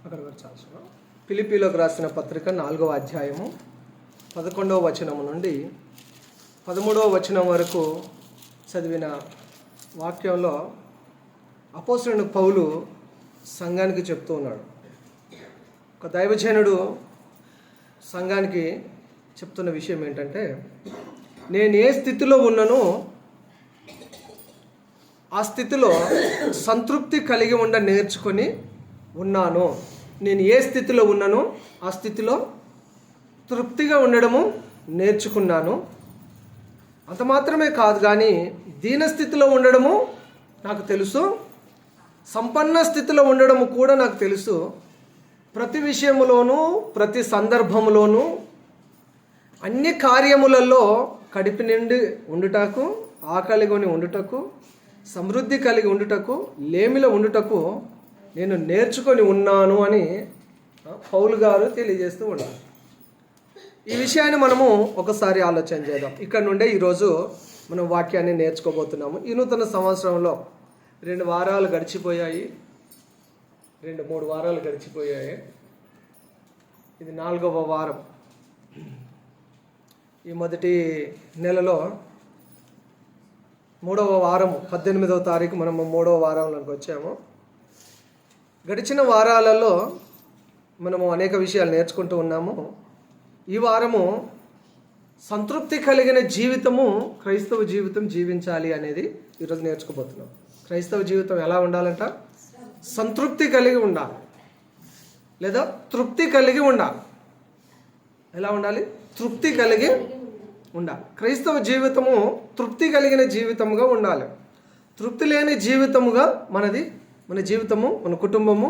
అక్కడ చాల్సిన ఫిలిప్పీలోకి రాసిన పత్రిక 4వ అధ్యాయము 11వ వచనము నుండి 13వ వచనం వరకు చదివిన వాక్యంలో అపోస్తలుడైన పౌలు సంఘానికి చెప్తూ ఉన్నాడు. ఒక దైవజనుడు సంఘానికి చెప్తున్న విషయం ఏంటంటే, నేను ఏ స్థితిలో ఉన్నానో ఆ స్థితిలో సంతృప్తి కలిగి నేర్చుకొని ఉన్నాను. నేను ఏ స్థితిలో ఉన్నానో ఆ స్థితిలో తృప్తిగా ఉండడము నేర్చుకున్నాను. అంత మాత్రమే కాదు, కానీ దీనస్థితిలో ఉండడము నాకు తెలుసు, సంపన్న స్థితిలో ఉండడము కూడా నాకు తెలుసు. ప్రతి విషయములోనూ ప్రతి సందర్భములోనూ అన్ని కార్యములలో కడుపు నిండి ఉండుటకు, ఆకలిగొని ఉండుటకు, సమృద్ధి కలిగి ఉండుటకు, లేమిలో ఉండుటకు నేను నేర్చుకొని ఉన్నాను అని పౌలు గారు తెలియజేస్తూ ఉన్నారు. ఈ విషయాన్ని మనము ఒకసారి ఆలోచన చేద్దాం. ఇక్కడ నుండే ఈరోజు మనం వాక్యాన్ని నేర్చుకోబోతున్నాము. ఈ నూతన సంవత్సరంలో 2 వారాలు గడిచిపోయాయి, 2-3 వారాలు గడిచిపోయాయి. ఇది 4వ వారం. ఈ మొదటి నెలలో 3వ వారము 18వ తారీఖు మనము 3వ వారంలోకి వచ్చాము. గడిచిన వారాలలో మనము అనేక విషయాలు నేర్చుకుంటూ ఉన్నాము. ఈ వారము సంతృప్తి కలిగిన జీవితము, క్రైస్తవ జీవితం జీవించాలి అనేది ఈరోజు నేర్చుకోబోతున్నాం. క్రైస్తవ జీవితం ఎలా ఉండాలంట? సంతృప్తి కలిగి ఉండాలి, లేదా తృప్తి కలిగి ఉండాలి. ఎలా ఉండాలి? తృప్తి కలిగి ఉండాలి. క్రైస్తవ జీవితము తృప్తి కలిగిన జీవితముగా ఉండాలి. తృప్తి లేని జీవితముగా మన జీవితము, మన కుటుంబము,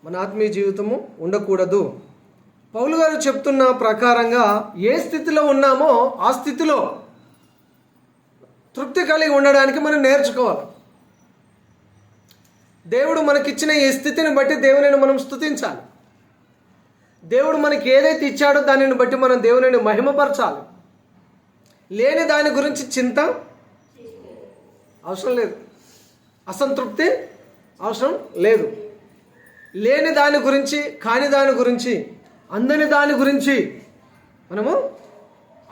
మన ఆత్మీయ జీవితము ఉండకూడదు. పౌలు గారు చెప్తున్న ప్రకారంగా ఏ స్థితిలో ఉన్నామో ఆ స్థితిలో తృప్తి కలిగి ఉండడానికి మనం నేర్చుకోవాలి. దేవుడు మనకిచ్చిన ఈ స్థితిని బట్టి దేవునిని మనం స్తుతించాలి. దేవుడు మనకి ఏదైతే ఇచ్చాడో దానిని బట్టి మనం దేవునిని మహిమపరచాలి. లేని దాని గురించి చింత అవసరం లేదు, అసంతృప్తి అవసరం లేదు. లేని దాని గురించి, కాని దాని గురించి, అందని దాని గురించి మనము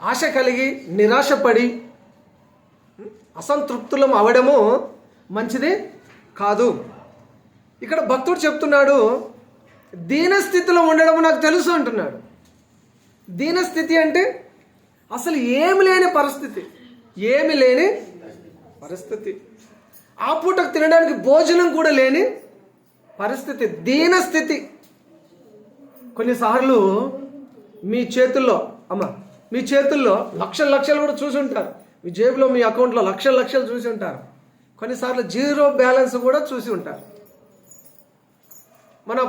ఆశ కలిగి నిరాశపడి అసంతృప్తులం అవడము మంచిది కాదు. ఇక్కడ భక్తుడు చెప్తున్నాడు, దీనస్థితిలో ఉండడం నాకు తెలుసు అంటున్నాడు. దీనస్థితి అంటే అసలు ఏమి లేని పరిస్థితి, ఏమి లేని పరిస్థితి. ఆ పూటకు తినడానికి భోజనం కూడా లేని పరిస్థితి, దీనస్థితి. కొన్నిసార్లు మీ చేతుల్లో లక్షలు కూడా చూసి ఉంటారు. మీ జేబులో, మీ అకౌంట్లో లక్షలు చూసి ఉంటారు. కొన్నిసార్లు 0 బ్యాలెన్స్ కూడా చూసి ఉంటారు. మన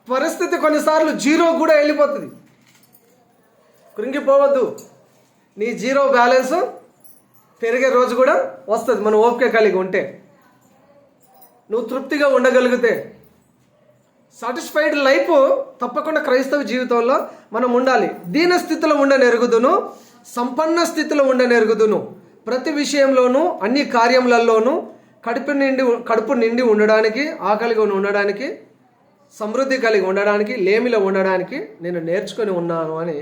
పరిస్థితి కొన్నిసార్లు 0 కూడా వెళ్ళిపోతుంది. కృంగిపోవద్దు, నీ 0 బ్యాలెన్స్ పెరిగే రోజు కూడా వస్తుంది. మనం ఓపిక కలిగి ఉంటే, నువ్వు తృప్తిగా ఉండగలిగితే, సాటిస్ఫైడ్ లైఫ్ తప్పకుండా క్రైస్తవ జీవితంలో మనం ఉండాలి. దీన స్థితిలో ఉండనెరుగుదును, సంపన్న స్థితిలో ఉండనెరుగుదును. ప్రతి విషయంలోనూ, అన్ని కార్యములలోనూ కడుపు నిండి ఉండడానికి, ఆకలిగా ఉండడానికి, సమృద్ధి కలిగి ఉండడానికి, లేమిలో ఉండడానికి నేను నేర్చుకొని ఉన్నాను అని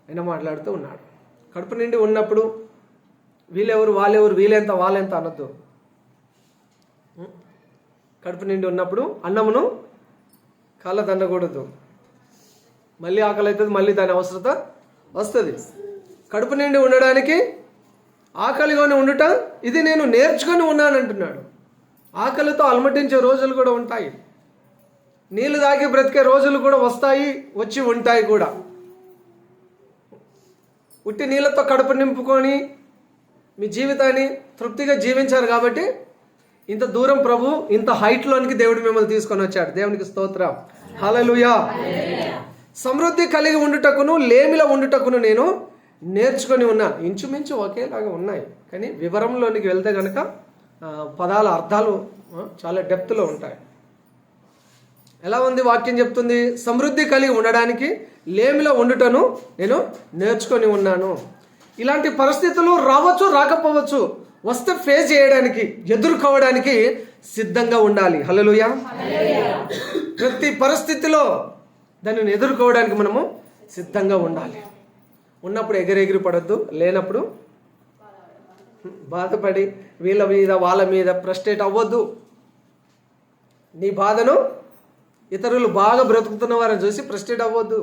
ఆయన మాట్లాడుతూ ఉన్నాడు. కడుపు నిండి ఉన్నప్పుడు వీళ్ళెవరు, వాళ్ళెవరు, వీళ్ళెంత, వాళ్ళెంత అనొద్దు. కడుపు నిండి ఉన్నప్పుడు అన్నమును కాళ్ళ దండకూడదు. మళ్ళీ ఆకలి అవుతుంది, మళ్ళీ దాని అవసరత వస్తుంది. కడుపు నిండి ఉండడానికి, ఆకలిగానే ఉండుట ఇది నేను నేర్చుకొని ఉన్నానంటున్నాడు. ఆకలితో అలమటించే రోజులు కూడా ఉంటాయి, నీళ్ళు తాగి బ్రతికే రోజులు కూడా వచ్చి ఉంటాయి కూడా. ఉట్టి నీళ్ళతో కడుపు నింపుకొని మీ జీవితాన్ని తృప్తిగా జీవించారు కాబట్టి ఇంత దూరం ప్రభు, ఇంత హైట్లోనికి దేవుడు మిమ్మల్ని తీసుకొని వచ్చాడు. దేవునికి స్తోత్రం, హల్లెలూయా. సమృద్ధి కలిగి ఉండుటకును, లేమిలో ఉండుటకును నేను నేర్చుకొని ఉన్నాను. ఇంచుమించు ఒకేలాగా ఉన్నాయి, కానీ వివరంలోనికి వెళ్తే కనుక పదాల అర్థాలు చాలా డెప్త్లో ఉంటాయి. ఎలా ఉంది వాక్యం చెప్తుంది? సమృద్ధి కలిగి ఉండడానికి, లేమిలో ఉండుటను నేను నేర్చుకొని ఉన్నాను. ఇలాంటి పరిస్థితులు రావచ్చు, రాకపోవచ్చు. వస్తే ఫేస్ చేయడానికి, ఎదుర్కోవడానికి సిద్ధంగా ఉండాలి. హల్లెలూయా. ప్రతి పరిస్థితిలో దానిని ఎదుర్కోవడానికి మనము సిద్ధంగా ఉండాలి. ఉన్నప్పుడు ఎగిరెగిరి పడొద్దు, లేనప్పుడు బాధపడి వీళ్ళ మీద వాళ్ళ మీద ఫ్రస్ట్రేట్ అవ్వద్దు. నీ బాధను ఇతరులు బాగా బ్రతుకుతున్న వారిని చూసి ఫ్రస్ట్రేట్ అవ్వద్దు.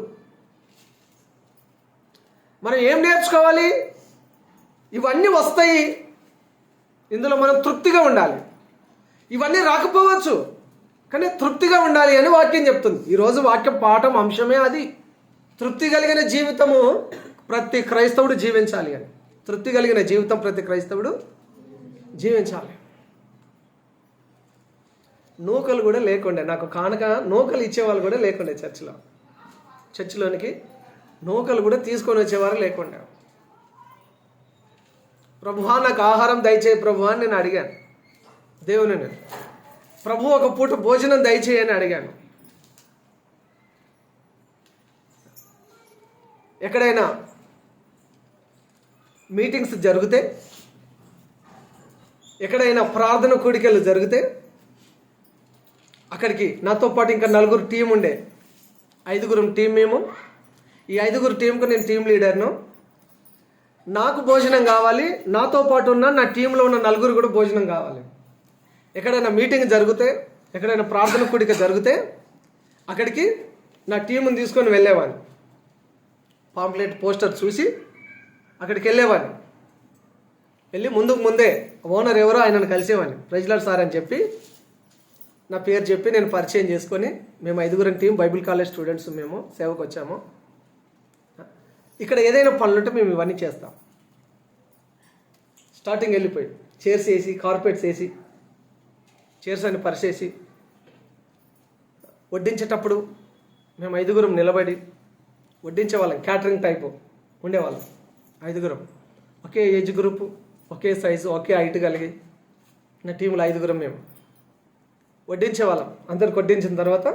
మనం ఏం నేర్చుకోవాలి? ఇవన్నీ వస్తాయి, ఇందులో మనం తృప్తిగా ఉండాలి. ఇవన్నీ రాకపోవచ్చు, కానీ తృప్తిగా ఉండాలి అని వాక్యం చెప్తుంది. ఈరోజు వాక్య పాఠం అంశమే అది. తృప్తి కలిగిన జీవితము ప్రతి క్రైస్తవుడు జీవించాలి అని. తృప్తి కలిగిన జీవితం ప్రతి క్రైస్తవుడు జీవించాలి. నూకలు కూడా లేకుండే, నాకు కానుక నూకలు ఇచ్చేవాళ్ళు కూడా లేకుండే. చర్చిలోనికి నూకలు కూడా తీసుకొని వచ్చేవారు లేకుండా. ప్రభువా నాకు ఆహారం దయచేయి ప్రభువా అని నేను అడిగాను దేవుని. నేను ప్రభు ఒక పూట భోజనం దయచేయని అడిగాను. ఎక్కడైనా మీటింగ్స్ జరిగితే, ఎక్కడైనా ప్రార్థన కూడికలు జరిగితే అక్కడికి నాతో పాటు ఇంకా 4 టీం ఉండే. 5 టీం మేము. ఈ 5 టీంకు నేను టీం లీడర్ను. నాకు భోజనం కావాలి, నాతో పాటు ఉన్న నా టీంలో ఉన్న 4 కూడా భోజనం కావాలి. ఎక్కడైనా మీటింగ్ జరిగితే, ఎక్కడైనా ప్రార్థన కూడిక జరిగితే అక్కడికి నా టీంని తీసుకొని వెళ్ళేవాడిని. పాంప్లెట్ పోస్టర్ చూసి అక్కడికి వెళ్ళేవాడిని. వెళ్ళి ముందే ఓనర్ ఎవరో ఆయనను కలిసేవాడిని. ప్రైజ్లార్డ్ సార్ అని చెప్పి నా పేరు చెప్పి నేను పరిచయం చేసుకొని, మేము 5 టీం బైబిల్ కాలేజ్ స్టూడెంట్స్, మేము సేవకు వచ్చాము. ఇక్కడ ఏదైనా పనులుంటే మేము ఇవన్నీ చేస్తాం. స్టార్టింగ్ వెళ్ళిపోయి చైర్స్ వేసి, కార్పెట్స్ వేసి, చైర్స్ అన్ని పరిచేసి, వడ్డించేటప్పుడు మేము 5 నిలబడి వడ్డించేవాళ్ళం. క్యాటరింగ్ టైపు ఉండేవాళ్ళం. 5 ఒకే ఏజ్ గ్రూపు, ఒకే సైజు, ఒకే హైట్ కలిగి నా టీంలో 5 మేము వడ్డించేవాళ్ళం. అందరికి వడ్డించిన తర్వాత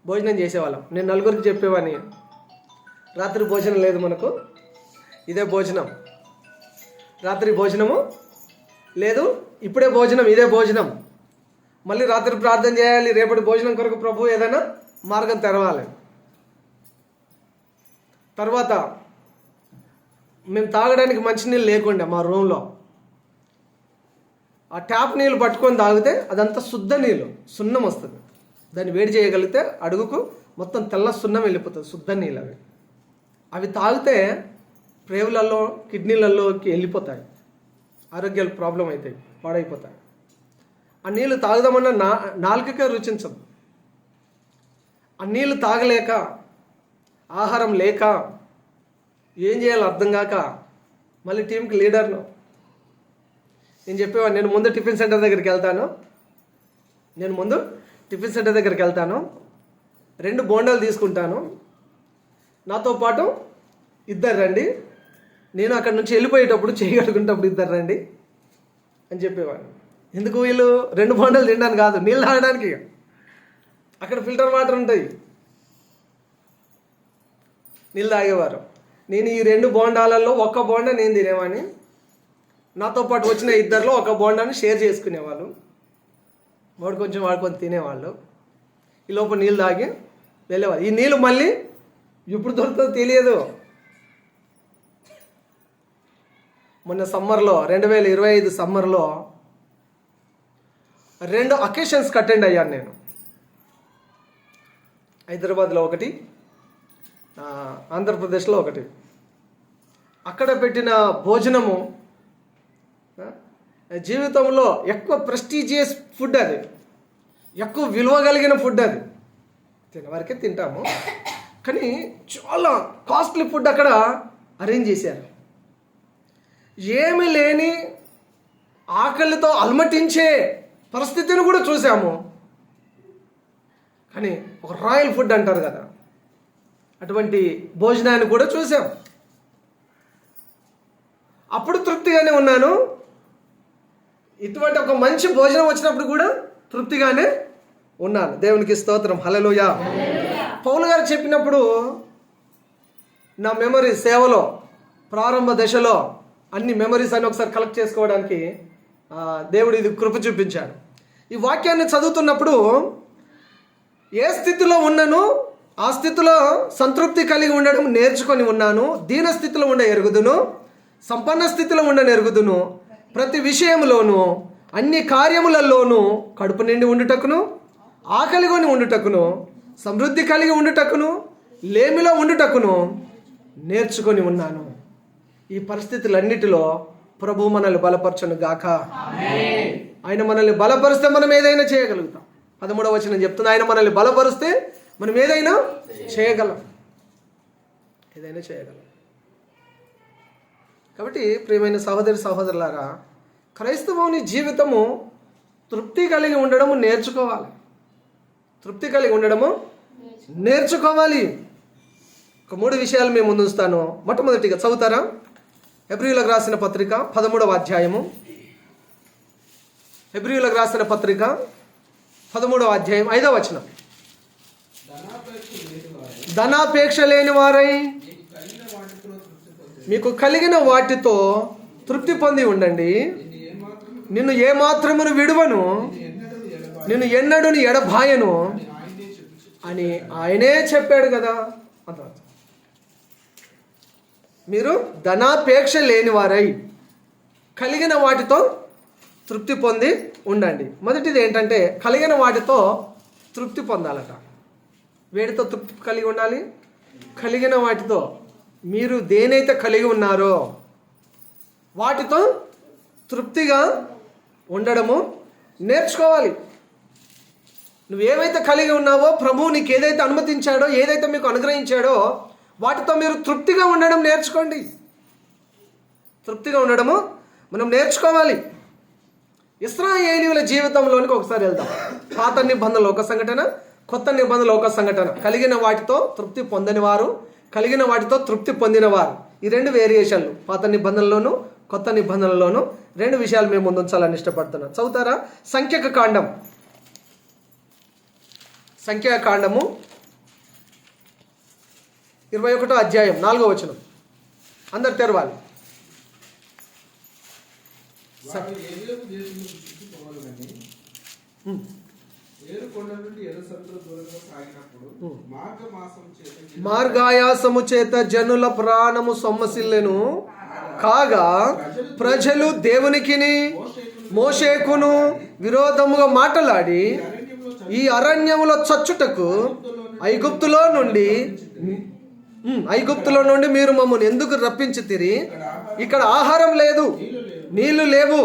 భోజనం చేసేవాళ్ళం. నేను 4 చెప్పేవాడిని, రాత్రి భోజనం లేదు మనకు, ఇదే భోజనం. రాత్రి భోజనము లేదు, ఇప్పుడే భోజనం, ఇదే భోజనం. మళ్ళీ రాత్రి ప్రార్థన చేయాలి, రేపటి భోజనం కొరకు ప్రభు ఏదైనా మార్గం తెరవాలి. తర్వాత మేము తాగడానికి మంచినీళ్ళు లేకుండా మా రూమ్లో ఆ ట్యాప్ నీళ్ళు పట్టుకొని తాగితే అదంతా శుద్ధ నీళ్ళు, సున్నం వస్తుంది. దాన్ని వేడి చేయగలిగితే అడుగుకు మొత్తం తెల్ల సున్నం వెళ్ళిపోతుంది. శుద్ధ నీళ్ళు అవి తాగితే ప్రేవులలో, కిడ్నీలలోకి వెళ్ళిపోతాయి, ఆరోగ్యాలు ప్రాబ్లం అవుతాయి, పాడైపోతాయి. ఆ నీళ్ళు తాగుదామన్నా నాలుకకే రుచించదు. ఆ నీళ్ళు తాగలేక, ఆహారం లేక ఏం చేయాలో అర్థం కాక మళ్ళీ టీంకి లీడర్ను నేను చెప్పేవాడిని, నేను ముందు టిఫిన్ సెంటర్ దగ్గరికి వెళ్తాను, 2 బోండాలు తీసుకుంటాను, నాతో పాటు 2 రండి, నేను అక్కడి నుంచి వెళ్ళిపోయేటప్పుడు చేయగలుగుంటప్పుడు 2 రండి అని చెప్పేవాడిని. ఎందుకు? వీళ్ళు 2 బోండాలు తినడానికి కాదు, నీళ్ళు తాగడానికి. అక్కడ ఫిల్టర్ వాటర్ ఉంటాయి, నీళ్ళు తాగేవారు. నేను ఈ 2 బోండాలలో 1 బోండా నేను తినేవాడిని, నాతో పాటు వచ్చిన 2లో 1 బోండాని షేర్ చేసుకునేవాళ్ళు. వాడు కొంచెం వాడు కొంచెం తినేవాళ్ళు. ఈ లోపల నీళ్ళు తాగి వెళ్ళేవాళ్ళు. ఈ నీళ్ళు మళ్ళీ ఎప్పుడు దొరుకుతుందో తెలియదు. మొన్న సమ్మర్లో 2025 సమ్మర్లో 2 అకేషన్స్కి అటెండ్ అయ్యాను నేను. హైదరాబాద్లో 1, ఆంధ్రప్రదేశ్లో 1. అక్కడ పెట్టిన భోజనము జీవితంలో ఎక్కువ ప్రెస్టీజియస్ ఫుడ్, అది ఎక్కువ విలువ కలిగిన ఫుడ్. అది తినవరకే తింటాము, కానీ చాలా కాస్ట్లీ ఫుడ్ అక్కడ అరేంజ్ చేశారు. ఏమీ లేని ఆకలితో అలమటించే పరిస్థితిని కూడా చూసాము. కానీ ఒక రాయల్ ఫుడ్ అంటారు కదా, అటువంటి భోజనాన్ని కూడా చూసాం. అప్పుడు తృప్తిగానే ఉన్నాను. ఇటువంటి ఒక మంచి భోజనం వచ్చినప్పుడు కూడా తృప్తిగానే ఉన్నాను. దేవునికి స్తోత్రం, హల్లెలూయా. పౌలు గారు చెప్పినప్పుడు నా మెమరీ, సేవలో ప్రారంభ దశలో అన్ని మెమరీస్ అని ఒకసారి కలెక్ట్ చేసుకోవడానికి దేవుడు ఇది కృప చూపించాడు. ఈ వాక్యాన్ని చదువుతున్నప్పుడు ఏ స్థితిలో ఉన్నానో ఆ స్థితిలో సంతృప్తి కలిగి ఉండడం నేర్చుకొని ఉన్నాను. దీన స్థితిలో ఉండ ఎరుగుదును, సంపన్న స్థితిలో ఉండ ఎరుగుదును. ప్రతి విషయంలోనూ అన్ని కార్యములలోనూ కడుపు నిండి ఉండుటకును, ఆకలిగొని ఉండుటకును, సమృద్ధి కలిగి ఉండుటకును, లేమిలో ఉండుటకును నేర్చుకొని ఉన్నాను. ఈ పరిస్థితులన్నిటిలో ప్రభు మనల్ని బలపరచును గాక. ఆయన మనల్ని బలపరిస్తే మనం ఏదైనా చేయగలుగుతాం. 13వ వచనం చెప్తుంది, ఆయన మనల్ని బలపరిస్తే మనం ఏదైనా చేయగలం. కాబట్టి ప్రియమైన సహోదరి సహోదరులారా, క్రైస్తవుని జీవితము తృప్తి కలిగి ఉండడము నేర్చుకోవాలి. ఒక 3 విషయాలు మేము ముందు ఉంచుతాను. మొట్టమొదటిగా చదువుతారా? హెబ్రీయులకు రాసిన పత్రిక 13వ అధ్యాయము. హెబ్రీయులకు రాసిన పత్రిక 13వ అధ్యాయం 5వ వచనం. ధనాపేక్ష లేని వారై మీకు కలిగిన వాటితో తృప్తి పొంది ఉండండి. నిన్ను ఏమాత్రమును విడువను, నిన్ను ఎన్నడూని ఎడబాయను అని ఆయనే చెప్పాడు కదా. మీరు ధనాపేక్ష లేని వారై కలిగిన వాటితో తృప్తి పొంది ఉండండి. మొదటిది ఏంటంటే కలిగిన వాటితో తృప్తి పొందాలట. వేడితో తృప్తి కలిగి ఉండాలి. కలిగిన వాటితో మీరు దేనైతే కలిగి ఉన్నారో వాటితో తృప్తిగా ఉండడము నేర్చుకోవాలి. నువ్వేమైతే కలిగి ఉన్నావో, ప్రభువు నీకు ఏదైతే అనుమతించాడో, ఏదైతే మీకు అనుగ్రహించాడో వాటితో మీరు తృప్తిగా ఉండడం నేర్చుకోండి. తృప్తిగా ఉండడము మనం నేర్చుకోవాలి. ఇశ్రాయేలీయుల జీవితంలోనికి ఒకసారి వెళ్దాం. పాత నిబంధనలో ఒక సంఘటన, కొత్త నిబంధనలో ఒక సంఘటన. కలిగిన వాటితో తృప్తి పొందని వారు, కలిగిన వాటితో తృప్తి పొందిన వారు. ఈ 2 వేరియేషన్లు పాత నిబంధనలోను కొత్త నిబంధనలోను 2 విషయాలు మేము ముందుంచాలని ఇష్టపడుతున్నాం. చదువుతారా? సంఖ్యాకాండము 21వ అధ్యాయం 4వ వచనం. అందరు తెరవాలి. మార్గాయాసము చేత జనుల ప్రాణము సొమ్మసిల్లెను కాగా ప్రజలు దేవునికిని మోషేకును విరోధముగా మాటలాడి ఈ అరణ్యములో చచ్చుటకు ఐగుప్తులో నుండి మీరు మమ్మల్ని ఎందుకు రప్పించితిరి? ఇక్కడ ఆహారం లేదు, నీళ్లు లేవు,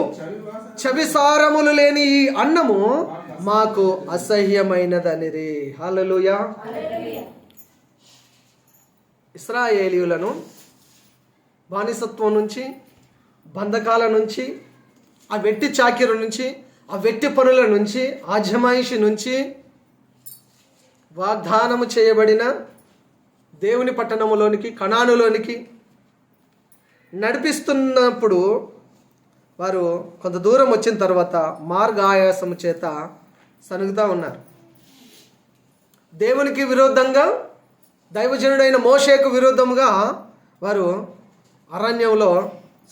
చవిసారములు లేని ఈ అన్నము మాకు అసహ్యమైనదనిరి. హల్లెలూయా. ఇశ్రాయేలీయులను బానిసత్వం నుంచి, బంధకాల నుంచి, ఆ వెట్టి చాకిరి నుంచి, ఆ వెట్టి పనుల నుంచి, ఆజమాయిషి నుంచి వాగ్దానము చేయబడిన దేవుని పట్టణములోనికి, కనానులోనికి నడిపిస్తున్నప్పుడు వారు కొంత దూరం వచ్చిన తర్వాత మార్గాయాసము చేత సనుగుతూ ఉన్నారు. దేవునికి విరోధంగా, దైవజనుడైన మోషేకు విరోధముగా వారు అరణ్యంలో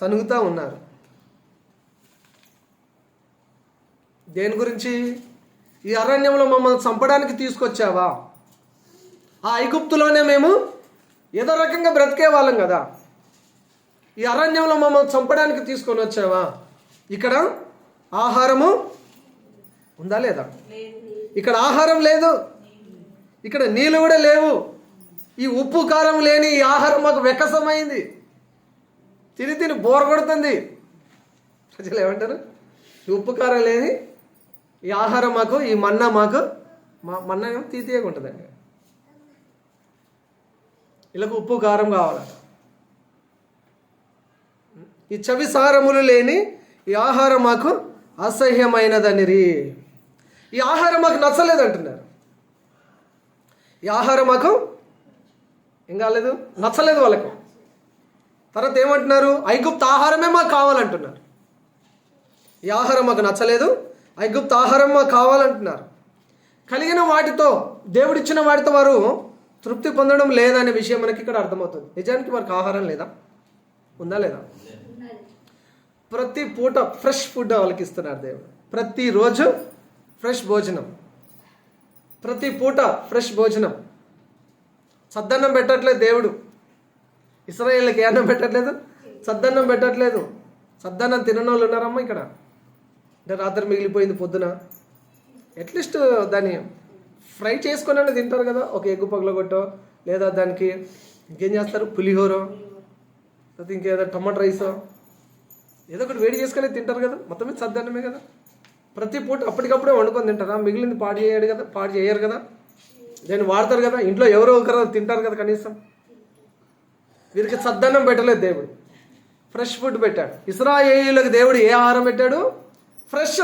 సనుగుతూ ఉన్నారు. దేని గురించి? ఈ అరణ్యంలో మమ్మల్ని చంపడానికి తీసుకొచ్చావా? ఆ ఐగుప్తులోనే మేము ఏదో రకంగా బ్రతికే వాళ్ళం కదా. ఈ అరణ్యంలో మమ్మల్ని చంపడానికి తీసుకొని వచ్చావా? ఇక్కడ ఆహారము ఉందా లేదా? ఇక్కడ ఆహారం లేదు, ఇక్కడ నీళ్ళు కూడా లేవు. ఈ ఉప్పు కారం లేని ఈ ఆహారం మాకు వెక్కసమైంది, తిని బోర్ కొడుతుంది. ప్రజలు ఏమంటారు? ఈ ఉప్పు కారం లేని ఈ ఆహారం మాకు, ఈ మన్నా మాకు, మన్నా తీయగా ఉంటుందండి. వీళ్ళకు ఉప్పు కారం కావాలట. ఈ చవిసారములు లేని ఈ ఆహారం మాకు అసహ్యమైనదనిరి. ఈ ఆహారం మాకు నచ్చలేదు అంటున్నారు. ఈ ఆహారం మాకు ఏం కాలేదు, నచ్చలేదు వాళ్ళకు. తర్వాత ఏమంటున్నారు? ఐగుప్తు ఆహారమే మాకు కావాలంటున్నారు. ఈ ఆహారం మాకు నచ్చలేదు, ఐగుప్తు ఆహారం మాకు కావాలంటున్నారు. కలిగిన వాటితో, దేవుడిచ్చిన వాటితో వారు తృప్తి పొందడం లేదనే విషయం మనకి ఇక్కడ అర్థమవుతుంది. నిజానికి వారికి ఆహారం లేదా? ఉందా లేదా? ప్రతి పూట ఫ్రెష్ ఫుడ్ వాళ్ళకి ఇస్తున్నారు దేవుడు. ప్రతిరోజు ఫ్రెష్ భోజనం, ప్రతి పూట ఫ్రెష్ భోజనం. సద్దన్నం పెట్టట్లేదు దేవుడు. ఇశ్రాయేలుకి ఏ అన్నం పెట్టట్లేదు, సద్దన్నం పెట్టట్లేదు. సద్దన్నం తినని వాళ్ళు ఉన్నారమ్మా ఇక్కడ. అంటే రాత్రి మిగిలిపోయింది పొద్దున, అట్లీస్ట్ దాన్ని ఫ్రై చేసుకొని తింటారు కదా, ఒక ఎగ్గు పగలగొట్టో, లేదా దానికి ఇంకేం చేస్తారు, పులిహోరో, లేకపోతే ఇంకేదో టమాటో రైసో ఏదో ఒకటి వేడి చేసుకొని తింటారు కదా. మొత్తం మీద సద్దన్నమే కదా. ప్రతి పూట అప్పటికప్పుడే వండుకొని తింటారా, మిగిలింది పాడు చేయరు కదా, దాన్ని వాడతారు కదా. ఇంట్లో ఎవరో ఒకరు తింటారు కదా కనీసం. వీరికి సద్దన్నం పెట్టలేదు దేవుడు, ఫ్రెష్ ఫుడ్ పెట్టాడు. ఇశ్రాయేలీయులకు దేవుడు ఏ ఆహారం పెట్టాడు? ఫ్రెష్,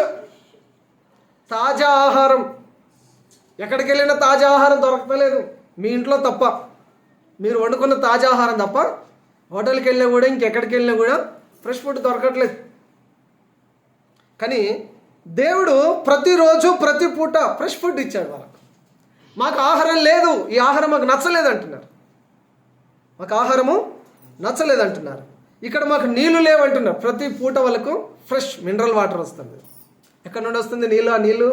తాజా ఆహారం. ఎక్కడికి వెళ్ళినా తాజా ఆహారం దొరకలేదు, మీ ఇంట్లో తప్ప. మీరు వండుకున్న తాజా ఆహారం తప్ప హోటల్కి వెళ్ళినా కూడా, ఇంకెక్కడికి వెళ్ళినా కూడా ఫ్రెష్ ఫుడ్ దొరకట్లేదు. కానీ దేవుడు ప్రతిరోజు ప్రతి పూట ఫ్రెష్ ఫుడ్ ఇచ్చాడు వాళ్ళకు. మాకు ఆహారం లేదు, ఈ ఆహారం మాకు నచ్చలేదు అంటున్నారు. మాకు ఆహారము నచ్చలేదు అంటున్నారు. ఇక్కడ మాకు నీళ్లు లేవంటున్నారు. ప్రతి పూట వాళ్ళకు ఫ్రెష్ మినరల్ వాటర్ వస్తుంది. ఎక్కడి నుండి వస్తుంది నీళ్ళు? ఆ నీళ్ళు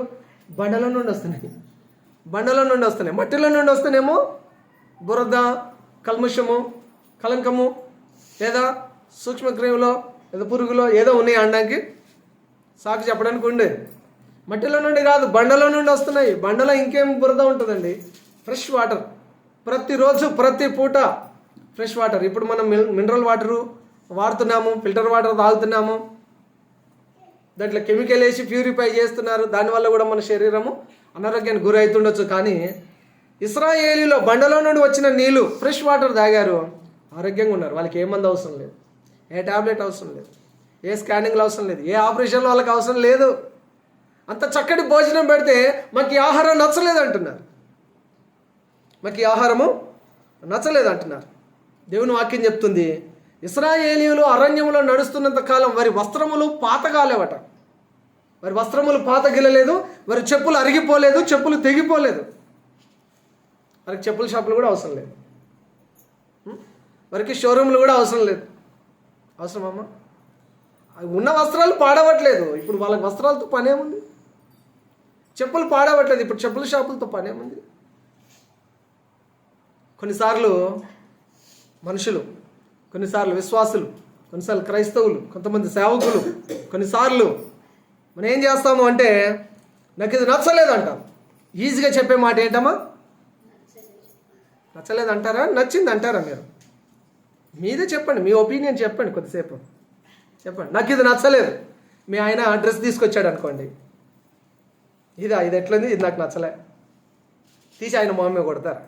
బండల నుండి వస్తున్నాయి, బండల నుండి వస్తున్నాయి. మట్టిలో నుండి వస్తేనేమో బురద, కల్ముషము, కలంకము, లేదా సూక్ష్మక్రిములో లేదా పురుగులో ఏదో ఉన్నాయి అనడానికి, సాకు చెప్పడానికి ఉండే. మట్టిలో నుండి కాదు, బండలో నుండి వస్తున్నాయి. బండలో ఇంకేం బురద ఉంటుందండి? Fresh water. ప్రతిరోజు ప్రతి పూట ఫ్రెష్ వాటర్. ఇప్పుడు మనం మినరల్ వాటరు వాడుతున్నాము, ఫిల్టర్ వాటర్ తాగుతున్నాము, దాంట్లో కెమికల్ వేసి ప్యూరిఫై చేస్తున్నారు. దానివల్ల కూడా మన శరీరము అనారోగ్యానికి గురవుతుండొచ్చు. కానీ ఇశ్రాయేలీలో బండలో నుండి వచ్చిన నీళ్ళు ఫ్రెష్ వాటర్ తాగారు, ఆరోగ్యంగా ఉన్నారు. వాళ్ళకి ఏ మందు అవసరం లేదు, ఏ టాబ్లెట్ అవసరం లేదు, ఏ స్కానింగ్లు అవసరం లేదు, ఏ ఆపరేషన్లు వాళ్ళకి అవసరం లేదు. అంత చక్కటి భోజనం పెడితే మాకు ఈ ఆహారం నచ్చలేదు అంటున్నారు. మాకు ఈ ఆహారము నచ్చలేదు అంటున్నారు. దేవుని వాక్యం చెప్తుంది, ఇశ్రాయేలీయులు అరణ్యంలో నడుస్తున్నంత కాలం వారి వస్త్రములు పాతగాలేవట. వారి వస్త్రములు పాతగిలలేదు, వారి చెప్పులు అరిగిపోలేదు, చెప్పులు తెగిపోలేదు. వారికి చెప్పుల షాపులు కూడా అవసరం లేదు, వారికి షోరూమ్లు కూడా అవసరం లేదు. అవసరమమ్మా? ఉన్న వస్త్రాలు పాడవట్లేదు. ఇప్పుడు వాళ్ళకి వస్త్రాలతో పనేముంది? చెప్పులు పాడవట్లేదు, ఇప్పుడు చెప్పుల షాపులతో పనేముంది? కొన్నిసార్లు మనుషులు, కొన్నిసార్లు విశ్వాసులు, కొన్నిసార్లు క్రైస్తవులు, కొంతమంది సేవకులు, కొన్నిసార్లు మనం ఏం చేస్తాము అంటే, నాకు ఇది నచ్చలేదు అంటాం. ఈజీగా చెప్పే మాట ఏంటమ్మా? నచ్చలేదు అంటారా, నచ్చింది అంటారా? మీరు మీదే చెప్పండి, మీ ఒపీనియన్ చెప్పండి. కొద్దిసేపు చెప్పండి. నాకు ఇది నచ్చలేదు. మీ ఆయన డ్రెస్ తీసుకొచ్చాడు అనుకోండి, ఇది ఎట్లుంది, ఇది నాకు నచ్చలే, తీసి ఆయన మొహమే కొడతారు.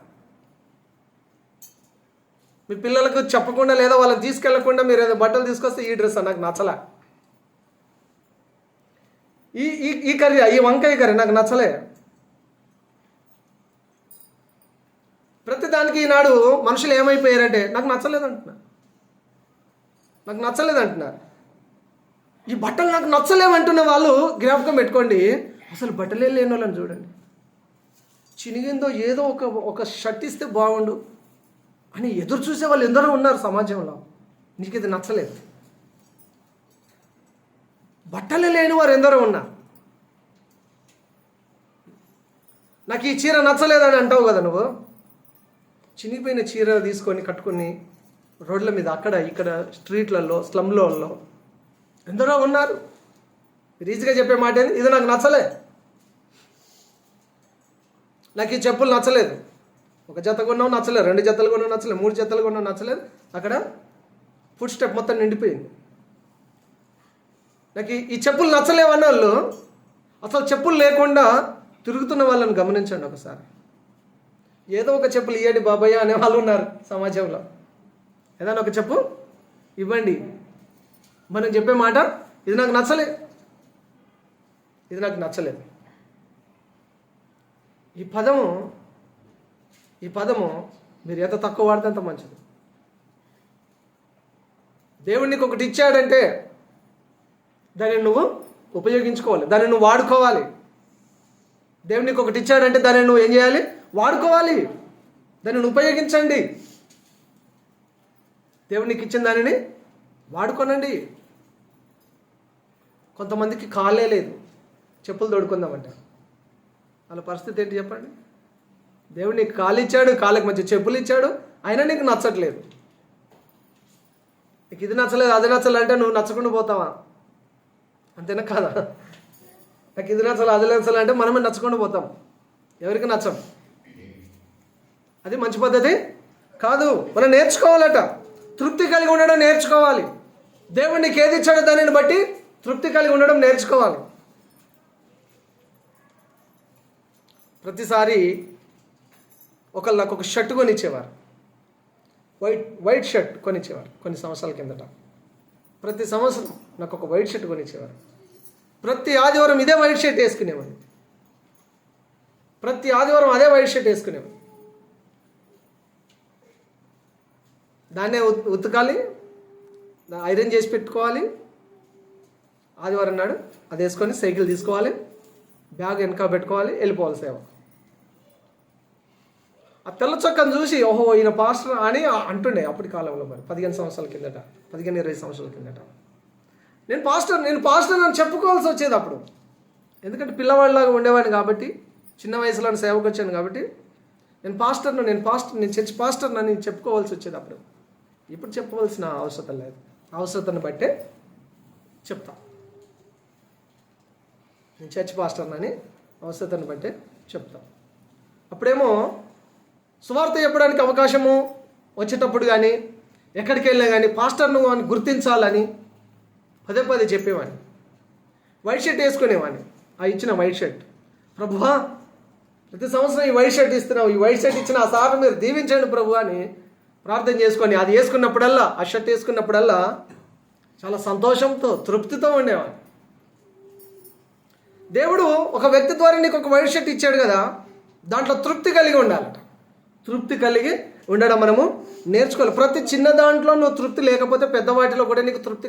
మీ పిల్లలకు చెప్పకుండా లేదా వాళ్ళని తీసుకెళ్లకుండా మీరు ఏదో బట్టలు తీసుకొస్తే, ఈ డ్రెస్ నాకు నచ్చలే, ఈ కర్రీ, ఈ వంకాయ కర్రీ నాకు నచ్చలే. ప్రతిదానికి ఈనాడు మనుషులు ఏమైపోయారంటే, నాకు నచ్చలేదు అంటున్నారు, నాకు నచ్చలేదు అంటున్నారు. ఈ బట్టలు నాకు నచ్చలేమంటున్న వాళ్ళు జ్ఞాపకం పెట్టుకోండి, అసలు బట్టలే లేని వాళ్ళని చూడండి. చినిగిందో ఏదో ఒక షర్ట్ ఇస్తే బాగుండు అని ఎదురు చూసే వాళ్ళు ఎందరో ఉన్నారు సమాజంలో. నీకు ఇది నచ్చలేదు. బట్టలు లేని వారు ఎందరో ఉన్నారు. నాకు ఈ చీర నచ్చలేదని అంటావు కదా నువ్వు. చినిగిపోయిన చీర తీసుకొని కట్టుకొని రోడ్ల మీద అక్కడ ఇక్కడ స్ట్రీట్లలో, స్లమ్లలో ఎందరో ఉన్నారు. ఈజీగా చెప్పే మాట ఏంది? ఇది నాకు నచ్చలే, నాకు ఈ చెప్పులు నచ్చలేదు. ఒక జత కొన్నావు నచ్చలేదు, 2 జతలు కొన్నావు నచ్చలేదు, 3 జతలు కొన్నావు నచ్చలేదు. అక్కడ ఫుడ్ స్టెప్ మొత్తం నిండిపోయింది. నాకు ఈ చెప్పులు నచ్చలేవన్న వాళ్ళు అసలు చెప్పులు లేకుండా తిరుగుతున్న వాళ్ళని గమనించండి ఒకసారి. ఏదో ఒక చెప్పులు ఇవ్వండి బాబాయ్య అనే వాళ్ళు ఉన్నారు సమాజంలో. ఏదైనా ఒక చెప్పు ఇవ్వండి. మనం చెప్పే మాట, ఇది నాకు నచ్చలేదు, ఇది నాకు నచ్చలేదు. ఈ పదము మీరు ఎంత తక్కువ వాడితే అంత మంచిది. దేవుడు నీకు ఒకటి ఇచ్చాడంటే దాన్ని నువ్వు ఉపయోగించుకోవాలి, దాన్ని నువ్వు వాడుకోవాలి. దేవుడు నీకు ఒకటి ఇచ్చాడంటే దాన్ని నువ్వు ఏం చేయాలి? వాడుకోవాలి, దానిని ఉపయోగించండి. దేవుడు నీకు ఇచ్చిన దానిని వాడుకోనండి. కొంతమందికి కాళ్ళే లేదు, చెప్పులు తోడుకుందామంటే. వాళ్ళ పరిస్థితి ఏంటి చెప్పండి? దేవుడు నీకు కాళ్ళు ఇచ్చాడు, కాళ్ళకి మంచి చెప్పులు ఇచ్చాడు, అయినా నీకు నచ్చట్లేదు. నీకు ఇది నచ్చలేదు, అది నచ్చలేదంటే నువ్వు నచ్చకుండా పోతావా? అంతేనా కాదా? నాకు ఇది నచ్చాలి, అది నచ్చాలంటే మనమే నచ్చకుండా పోతాం, ఎవరికి నచ్చం. అది మంచి పద్ధతి కాదు. మనం నేర్చుకోవాలట, తృప్తి కలిగి ఉండడం నేర్చుకోవాలి. దేవుడు నీకు ఏది ఇచ్చాడో దానిని బట్టి తృప్తి కలిగి ఉండడం నేర్చుకోవాలి. ప్రతిసారి ఒకళ్ళు నాకు ఒక షర్ట్ కొనిచ్చేవారు, వైట్ షర్ట్ కొనిచ్చేవారు కొన్ని సంవత్సరాల కిందట. ప్రతి సంవత్సరం నాకు ఒక వైట్ షర్ట్ కొనిచ్చేవారు. ప్రతి ఆదివారం ఇదే వైట్ షర్ట్ వేసుకునేవాడిని. ప్రతి ఆదివారం అదే వైట్ షర్ట్ వేసుకునేవాడిని. దాన్నే ఉతకాలి, ఐరన్ చేసి పెట్టుకోవాలి. ఆదివారం నాడు అది వేసుకొని సైకిల్ తీసుకోవాలి, బ్యాగ్ వెనక పెట్టుకోవాలి, వెళ్ళిపోవాలి సేవ. ఆ తెల్ల చొక్కను చూసి ఓహో ఈయన పాస్టర్ అని అంటుండే అప్పటి కాలంలో. మరి 15 సంవత్సరాల కిందట, 15-20 సంవత్సరాల కిందట నేను పాస్టర్ అని చెప్పుకోవాల్సి వచ్చేది అప్పుడు. ఎందుకంటే పిల్లవాడిలాగా ఉండేవాడిని కాబట్టి, చిన్న వయసులో సేవకు వచ్చాను కాబట్టి నేను చర్చ్ పాస్టర్ అని చెప్పుకోవాల్సి వచ్చేది అప్పుడు. ఇప్పుడు చెప్పవలసిన అవసరం లేదు, అవసరతను బట్టే చెప్తా. నేను చర్చ్ పాస్టర్నని అవసరతను బట్టే చెప్తా. అప్పుడేమో సువార్త చెప్పడానికి అవకాశము వచ్చేటప్పుడు కానీ ఎక్కడికి వెళ్ళినా కానీ పాస్టర్ను అని గుర్తించాలని పదే చెప్పేవాడిని. వైట్ షర్ట్ వేసుకునేవాడిని. ఆ ఇచ్చిన వైట్ షర్ట్, ప్రభువా ప్రతి సంవత్సరం ఈ వైట్ షర్ట్ ఇస్తున్నావు, ఈ వైట్ షర్ట్ ఇచ్చిన ఆ సార్ను మీరు దీవించండి ప్రభు అని ప్రార్థన చేసుకొని అది వేసుకున్నప్పుడల్లా, ఆ షర్ట్ వేసుకున్నప్పుడల్లా చాలా సంతోషంతో తృప్తితో ఉండేవాడిని. దేవుడు ఒక వ్యక్తి ద్వారా నీకు ఒక వైట్ షర్ట్ ఇచ్చాడు కదా, దాంట్లో తృప్తి కలిగి ఉండాలట. తృప్తి కలిగి ఉండడం మనము నేర్చుకోవాలి. ప్రతి చిన్న దాంట్లో నువ్వు తృప్తి లేకపోతే పెద్ద వాటిలో కూడా నీకు తృప్తి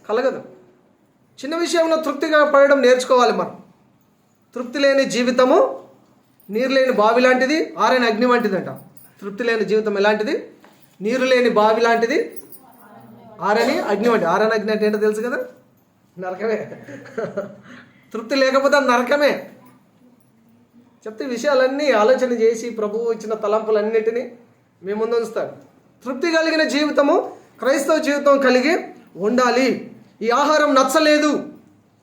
కలగదు. చిన్న విషయంలో తృప్తిగా పడడం నేర్చుకోవాలి మనం. తృప్తి లేని జీవితము నీరు లేని బావి లాంటిది, ఆరైన అగ్ని వంటిది అంట. తృప్తి లేని జీవితం ఎలాంటిది? నీరు లేని బావి లాంటిది, ఆరని అగ్ని వంటి. ఆరని అగ్ని అంటే ఏంటో తెలుసు కదా, నరకమే. తృప్తి లేకపోతే నరకమే. చెప్తే విషయాలన్నీ ఆలోచన చేసి ప్రభువు ఇచ్చిన తలంపులన్నిటినీ మేము ముందు ఉంచుతాడు. తృప్తి కలిగిన జీవితము క్రైస్తవ జీవితం కలిగి ఉండాలి. ఈ ఆహారం నచ్చలేదు,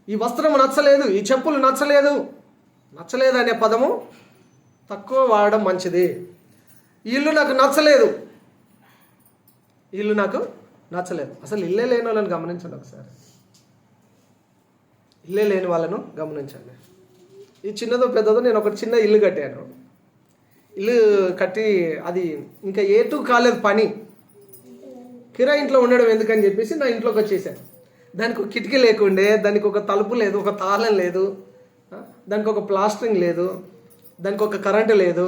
ఈ వస్త్రం నచ్చలేదు, ఈ చెప్పులు నచ్చలేదు అనే పదము తక్కువ వాడడం మంచిది. ఈ ఇల్లు నాకు నచ్చలేదు, అసలు ఇల్లే లేని వాళ్ళని గమనించండి ఒకసారి. ఇల్లే లేని వాళ్ళను గమనించండి. ఈ చిన్నదో పెద్దదో నేను ఒక చిన్న ఇల్లు కట్టాను. ఇల్లు కట్టి అది ఇంకా ఏటూ కాలేదు పని. కిరాయి ఇంట్లో ఉండడం ఎందుకని చెప్పేసి నా ఇంట్లోకి వచ్చేసాను. దానికి ఒక కిటికీ లేకుండే, దానికి ఒక తలుపు లేదు, ఒక తాళం లేదు, దానికి ఒక ప్లాస్టరింగ్ లేదు, దానికి ఒక కరెంటు లేదు,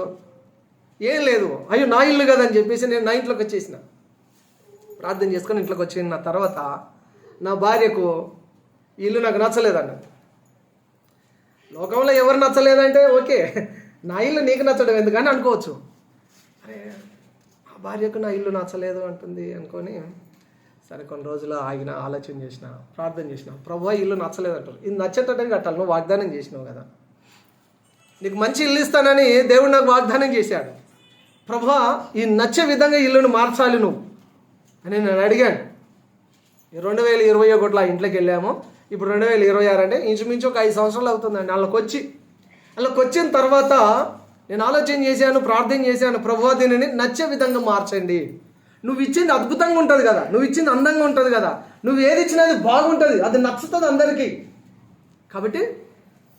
ఏం లేదు. అయ్యో నా ఇల్లు కదని చెప్పేసి నేను నా ఇంట్లోకి వచ్చేసిన. ప్రార్థన చేసుకొని ఇంట్లోకి వచ్చిన తర్వాత నా భార్యకు ఇల్లు నాకు నచ్చలేదన్నది. లోకంలో ఎవరు నచ్చలేదంటే ఓకే, నా ఇల్లు నీకు నచ్చడం ఎందుకని అనుకోవచ్చు. అరే ఆ భార్యకు నా ఇల్లు నచ్చలేదు అంటుంది అనుకొని సరే కొన్ని రోజులు ఆలోచన చేసిన, ప్రార్థన చేసిన. ప్రభువా ఇల్లు నచ్చలేదు అంటారు, ఇది నచ్చేటట్టు కట్టాలి, నువ్వు వాగ్దానం చేసినావు కదా, నీకు మంచి ఇల్లు ఇస్తానని దేవుడు నాకు వాగ్దానం చేశాడు. ప్రభువా ఈ నచ్చే విధంగా ఇల్లును మార్చాలి నువ్వు అని నేను అడిగాను. 2021 ఆ ఇంట్లోకి వెళ్ళాము. ఇప్పుడు 2026 అంటే ఇంచుమించు ఒక 5 సంవత్సరాలు అవుతుందండి. వాళ్ళకి వచ్చిన తర్వాత నేను ఆలోచన చేశాను, ప్రార్థన చేశాను. ప్రభువా దీనిని నచ్చే విధంగా మార్చండి. నువ్వు ఇచ్చింది అద్భుతంగా ఉంటుంది కదా, నువ్వు ఇచ్చింది అందంగా ఉంటుంది కదా, నువ్వు ఏది ఇచ్చినా అది బాగుంటుంది, అది నచ్చుతుంది అందరికీ. కాబట్టి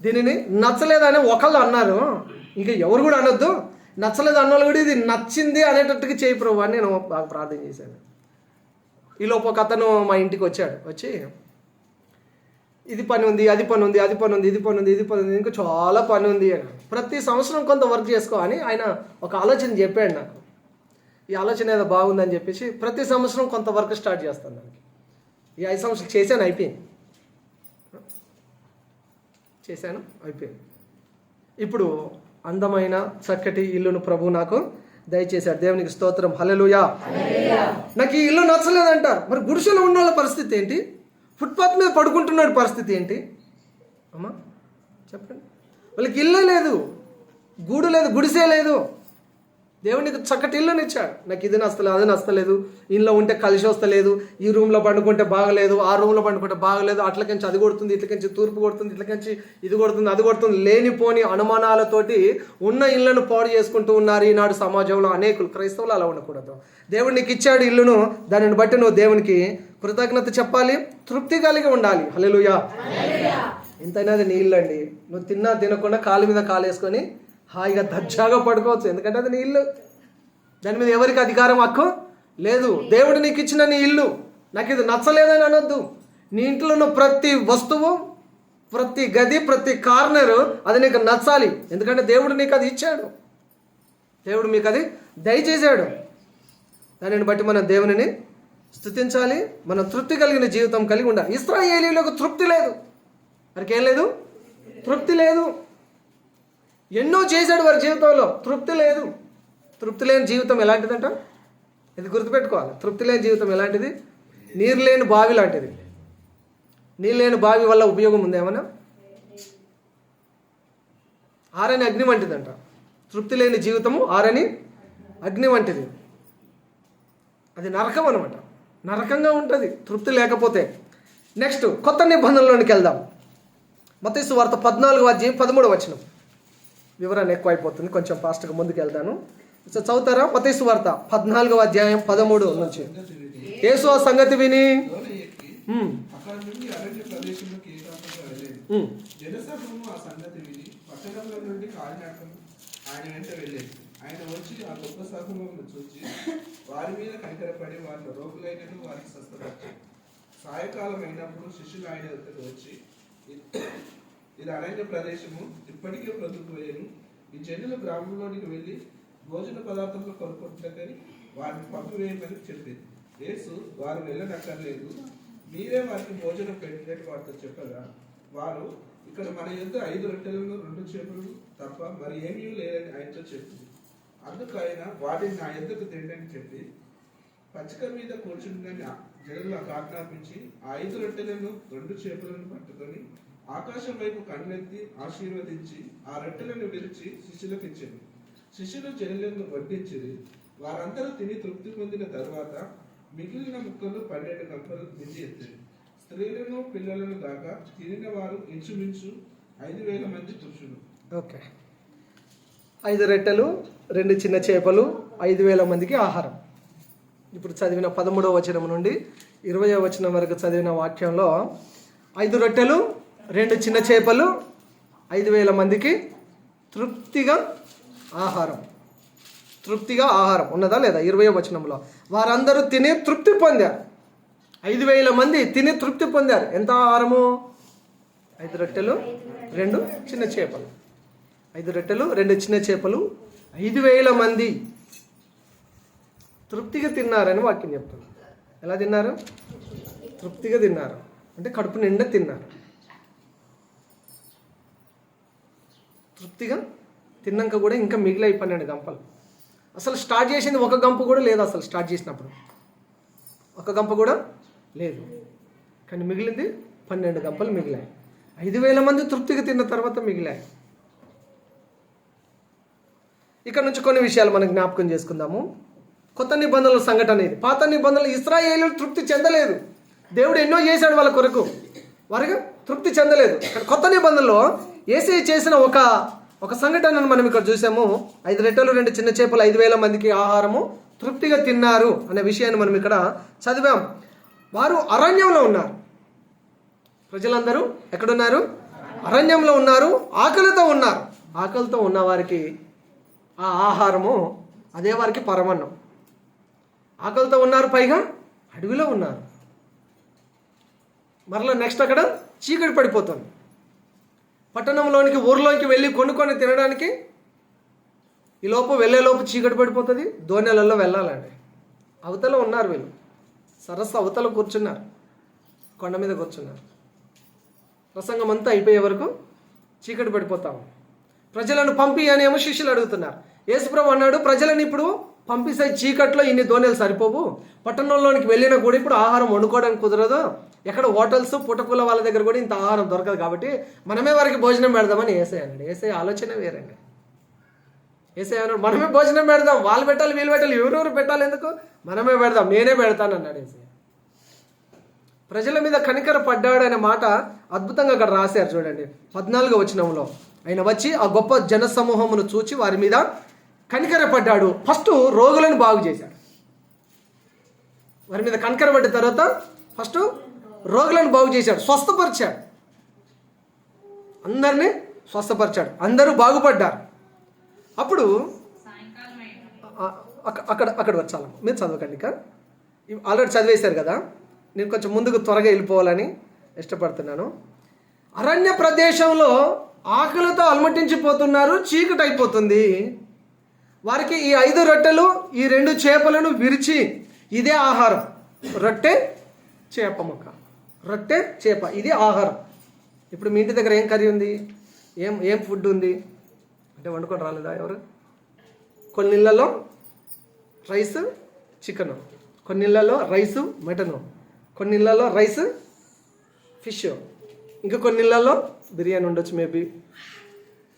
దీనిని నచ్చలేదని ఒకళ్ళు అన్నారు, ఇంకా ఎవరు కూడా అనొద్దు. నచ్చలేదు అన్నోళ్ళు కూడా ఇది నచ్చింది అనేటట్టుగా చేయి ప్రభు అని నేను బాగా ప్రార్థన చేశాను. ఈలోపు ఒక అతను మా ఇంటికి వచ్చి ఇది పని ఉంది, అది పని ఉంది, అది పని ఉంది, ఇది పని ఉంది, ఇంకా చాలా పని ఉంది అని. ప్రతి సంవత్సరం కొంత వర్క్ చేసుకో అని ఆయన ఒక ఆలోచన చెప్పాడు నాకు. ఈ ఆలోచన ఏదో బాగుందని చెప్పేసి ప్రతి సంవత్సరం కొంత వర్క్ స్టార్ట్ చేస్తాను దానికి. ఈ 5 సంవత్సరాలు చేశాను, అయిపోయింది. ఇప్పుడు అందమైన చక్కటి ఇల్లును ప్రభు నాకు దయచేశాడు. దేవునికి స్తోత్రం, హల్లెలూయా. నాకు ఈ ఇల్లు నచ్చలేదంటారు. మరి గుడిసెలో ఉన్న వాళ్ళ పరిస్థితి ఏంటి? ఫుట్పాత్ మీద పడుకుంటున్నాడు, పరిస్థితి ఏంటి అమ్మా చెప్పండి? వాళ్ళకి ఇల్లు లేదు, గూడు లేదు, గుడిసే లేదు. దేవుడు నీకు చక్కటి ఇల్లుని ఇచ్చాడు. నాకు ఇది నచ్చలేదు, అది నచ్చలేదు, ఇంట్లో ఉంటే కలిసి వస్తలేదు, ఈ రూమ్లో పండుకుంటే బాగలేదు, ఆ రూమ్లో పండుకుంటే బాగలేదు, అట్లకించి అది కొడుతుంది, ఇట్లకించి తూర్పు కొడుతుంది, ఇట్లకించి ఇది కొడుతుంది, అది కొడుతుంది, లేనిపోని అనుమానాలతోటి ఉన్న ఇళ్లను పాడు చేసుకుంటూ ఉన్నారు ఈనాడు సమాజంలో అనేకులు. క్రైస్తవులు అలా ఉండకూడదు. దేవుడు నీకు ఇచ్చాడు ఇల్లును, దానిని బట్టి నువ్వు దేవునికి కృతజ్ఞత చెప్పాలి, తృప్తి కలిగి ఉండాలి. హల్లెలూయా. ఎంతైనా అది నీ ఇల్లు అండి. నువ్వు తిన్నా తినకుండా కాలు మీద కాలేసుకొని హాయిగా దర్జాగా పడుకోవచ్చు, ఎందుకంటే అది నీ ఇల్లు. దాని మీద ఎవరికి అధికారం, హక్కు లేదు. దేవుడు నీకు ఇచ్చిన నీ ఇల్లు, నాకు ఇది నచ్చలేదని అనొద్దు. నీ ఇంట్లో ఉన్న ప్రతి వస్తువు, ప్రతి గది, ప్రతి కార్నరు అది నీకు నచ్చాలి, ఎందుకంటే దేవుడు నీకు అది ఇచ్చాడు, దేవుడు మీకు అది దయచేశాడు. దానిని బట్టి మనం దేవునిని స్తుతించాలి, మనం తృప్తి కలిగిన జీవితం కలిగి ఉండాలి. ఇశ్రాయేలీయులకు తృప్తి లేదు, వారికి ఏం లేదు, తృప్తి లేదు. ఎన్నో చేశాడు వారి జీవితంలో, తృప్తి లేదు. తృప్తి లేని జీవితం ఎలాంటిదంట? ఇది గుర్తుపెట్టుకోవాలి. తృప్తి లేని జీవితం ఎలాంటిది? నీరు లేని బావి లాంటిది. నీళ్ళు లేని బావి వల్ల ఉపయోగం ఉంది ఏమన్నా? ఆరని అగ్ని వంటిదంట. తృప్తి లేని జీవితము ఆరని అగ్ని వంటిది. అది నరకం అనమాట, నరకంగా ఉంటుంది తృప్తి లేకపోతే. నెక్స్ట్ కొత్త నిబంధనలోనికి వెళ్దాం. మత్తయి సువార్త 14:13. వివరణ ఎక్కువైపోతుంది, కొంచెం ఫాస్ట్గా ముందుకు వెళ్తాను. చదువుతారా? మత్తయి సువార్త 14:13 నుంచి. యేసు ఆ సంగతి విని ఆయన వచ్చి ఆ గొప్ప సమూహమును చూచి వారి మీద కనికరపడి వారిలో రోగులైనను వారికి స్వస్థపరిచాడు. సాయంకాలం అయినప్పుడు శిష్యులు ఆయన దగ్గరకు వచ్చి, ఇది అరణ్య ప్రదేశము, ఇప్పటికే బ్రతుకుపోయాను. ఈ జనులు గ్రామంలోనికి వెళ్ళి భోజన పదార్థంలో కొనుక్కుంటాకని వారిని పంపివేయమని చెప్పింది. యేసు వారు వెళ్ళనక్కర్లేదు, మీరే వారికి భోజనం పెట్టినట్టు వారితో చెప్పగా, వారు ఇక్కడ మన యొద్ద 5 రొట్టెలను 2 చేపలు తప్ప మరి ఏమీ లేదని ఆయనతో చెప్పింది. అందుకు ఆయన వాటిని నా యొద్దకు తిండని చెప్పి పచ్చిక మీద కూర్చుందని జనులకు ఆజ్ఞాపించి ఆ 5 రొట్టెలను 2 చేపలను పట్టుకొని ఆకాశం వైపు కన్నెత్తి ఆశీర్వదించి ఆ రొట్టెలను విరిచి శిష్యులకు ఇచ్చింది. శిష్యులు జనులను వడ్డించిరి. వారందరూ తిని తృప్తి పొందిన తరువాత మిగిలిన ముక్కలు 12 గంపలు విండి ఎత్తిరి. స్త్రీలను పిల్లలను దాకా తినిన వారు ఇంచుమించు 5,000 మంది పురుషులు. ఓకే, 5 రొట్టెలు 2 చిన్న చేపలు, 5,000 మందికి ఆహారం. ఇప్పుడు చదివిన 13వ వచనం నుండి 20వ వచనం వరకు చదివిన వాక్యంలో 5 రొట్టెలు 2 చిన్న చేపలు, 5,000 మందికి తృప్తిగా ఆహారం. తృప్తిగా ఆహారం ఉన్నదా లేదా? 20వ వచనంలో వారందరూ తిని తృప్తి పొందారు. 5,000 మంది తిని తృప్తి పొందారు. ఎంత ఆహారము? 5 రొట్టెలు 2 చిన్న చేపలు. 5 రొట్టెలు 2 చిన్న చేపలు, 5,000 మంది తృప్తిగా తిన్నారని వాక్యం చెప్తుంది. ఎలా తిన్నారు? తృప్తిగా తిన్నారు, అంటే కడుపు నిండా తిన్నారు. తృప్తిగా తిన్నాక కూడా ఇంకా మిగిలాయి 12 గంపలు. అసలు స్టార్ట్ చేసింది 1 గంప కూడా లేదు. అసలు స్టార్ట్ చేసినప్పుడు 1 గంప కూడా లేదు, కానీ మిగిలింది 12 గంపలు మిగిలాయి. 5,000 మంది తృప్తిగా తిన్న తర్వాత మిగిలాయి. ఇక్కడ నుంచి కొన్ని విషయాలు మనం జ్ఞాపకం చేసుకుందాము. కొత్త నిబంధనల సంఘటన ఇది. పాత నిబంధనలు ఇశ్రాయేలీయులు తృప్తి చెందలేదు. దేవుడు ఎన్నో చేశాడు వాళ్ళ కొరకు, వారికి తృప్తి చెందలేదు. కొత్త నిబంధనలో యేసయ్య చేసిన ఒక సంఘటనను మనం ఇక్కడ చూసాము. 5 రొట్టెలు 2 చిన్న చేపలు, 5,000 మందికి ఆహారము, తృప్తిగా తిన్నారు అనే విషయాన్ని మనం ఇక్కడ చదివాం. వారు అరణ్యంలో ఉన్నారు. ప్రజలందరూ ఎక్కడున్నారు? అరణ్యంలో ఉన్నారు, ఆకలితో ఉన్నారు. ఆకలితో ఉన్న వారికి ఆ ఆహారము అదే వారికి పరమన్నం. ఆకలితో ఉన్నారు, పైగా అడవిలో ఉన్నారు. మరలా నెక్స్ట్ అక్కడ చీకటి పడిపోతుంది. పట్టణంలోనికి ఊర్లోకి వెళ్ళి కొనుక్కొని తినడానికి ఈ వెళ్ళేలోపు చీకటి పడిపోతుంది. దోణెలలో వెళ్ళాలండి. అవతల ఉన్నారు వీళ్ళు, సరస్సు అవతల కూర్చున్నారు, కొండ మీద కూర్చున్నారు. ప్రసంగం అంతా అయిపోయే వరకు చీకటి పడిపోతాము. ప్రజలను పంపి అనేమో శిష్యులు అడుగుతున్నారు. యేసుప్రభు అన్నాడు, ప్రజలను ఇప్పుడు పంపిస్తే చీకట్లో ఇన్ని దోణీలు సరిపోవు, పట్టణంలోనికి వెళ్ళినా కూడా ఇప్పుడు ఆహారం వండుకోవడానికి కుదరదు, ఎక్కడ హోటల్స్ పుట్టకుల వాళ్ళ దగ్గర కూడా ఇంత ఆహారం దొరకదు, కాబట్టి మనమే వారికి భోజనం పెడదామని యేసయ్య అన్నాడు. యేసయ్య ఆలోచన వేరండి. యేసయ్య అన్నాడు మనమే భోజనం పెడదాం, వాళ్ళు పెట్టాలి వీళ్ళు పెట్టాలి, ఎవరెవరు పెట్టాలి, ఎందుకు మనమే పెడదాం, నేనే పెడతాను అన్నాడు యేసయ్య. ప్రజల మీద కనికర పడ్డాడు అనే మాట అద్భుతంగా అక్కడ రాశారు చూడండి. 14వ వచనంలో ఆయన వచ్చి ఆ గొప్ప జనసమూహమును చూచి వారి మీద కనికర పడ్డాడు. ఫస్ట్ రోగులను బాగు చేశాడు. వారి మీద కనికర పడ్డ తర్వాత ఫస్ట్ రోగులను బాగు చేశాడు, స్వస్థపరిచాడు, అందరినీ స్వస్థపరిచాడు, అందరూ బాగుపడ్డారు. అప్పుడు అక్కడ వచ్చాలి, మీరు చదవకండి, ఇక ఆల్రెడీ చదివేశారు కదా, నేను కొంచెం ముందుకు త్వరగా వెళ్ళిపోవాలని ఇష్టపడుతున్నాను. అరణ్య ప్రదేశంలో ఆకలితో అలమటించిపోతున్నారు, చీకటి అయిపోతుంది. వారికి ఈ 5 రొట్టెలు ఈ 2 చేపలను విరిచి ఇదే ఆహారం, రొట్టె చేప ముక్క, రొట్టె చేప, ఇది ఆహారం. ఇప్పుడు మీ ఇంటి దగ్గర ఏం కర్రీ ఉంది, ఏం ఫుడ్ ఉంది అంటే వండుకొని రాలేదా ఎవరు? కొన్ని ఇళ్ళల్లో రైస్ చికెను, కొన్ని ఇళ్ళల్లో రైసు మటను, కొన్ని ఇళ్ళల్లో రైస్ ఫిష్, ఇంకా కొన్ని ఇళ్ళల్లో బిర్యానీ ఉండొచ్చు మేబీ,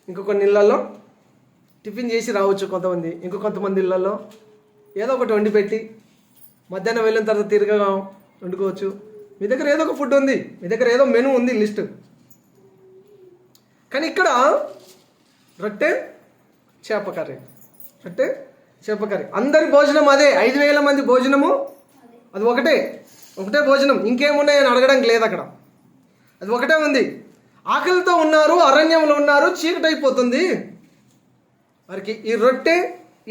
ఇంకా కొన్ని ఇళ్ళల్లో టిఫిన్ చేసి రావచ్చు కొంతమంది, ఇంకో కొంతమంది ఇళ్ళల్లో ఏదో ఒకటి వండి పెట్టి మధ్యాహ్నం వెళ్ళిన తర్వాత తిరగగా వండుకోవచ్చు. మీ దగ్గర ఏదో ఒక ఫుడ్ ఉంది, మీ దగ్గర ఏదో మెనూ ఉంది లిస్ట్. కానీ ఇక్కడ రొట్టె చేప కర్రీ, రొట్టె చేప కర్రీ, అందరి భోజనం అదే. 5,000 మంది భోజనము అది ఒకటే భోజనం, ఇంకేమున్నాయని అడగడానికి లేదు అక్కడ, అది ఒకటే ఉంది. ఆకలితో ఉన్నారు, అరణ్యంలో ఉన్నారు, చీకటి అయిపోతుంది. వారికి ఈ రొట్టె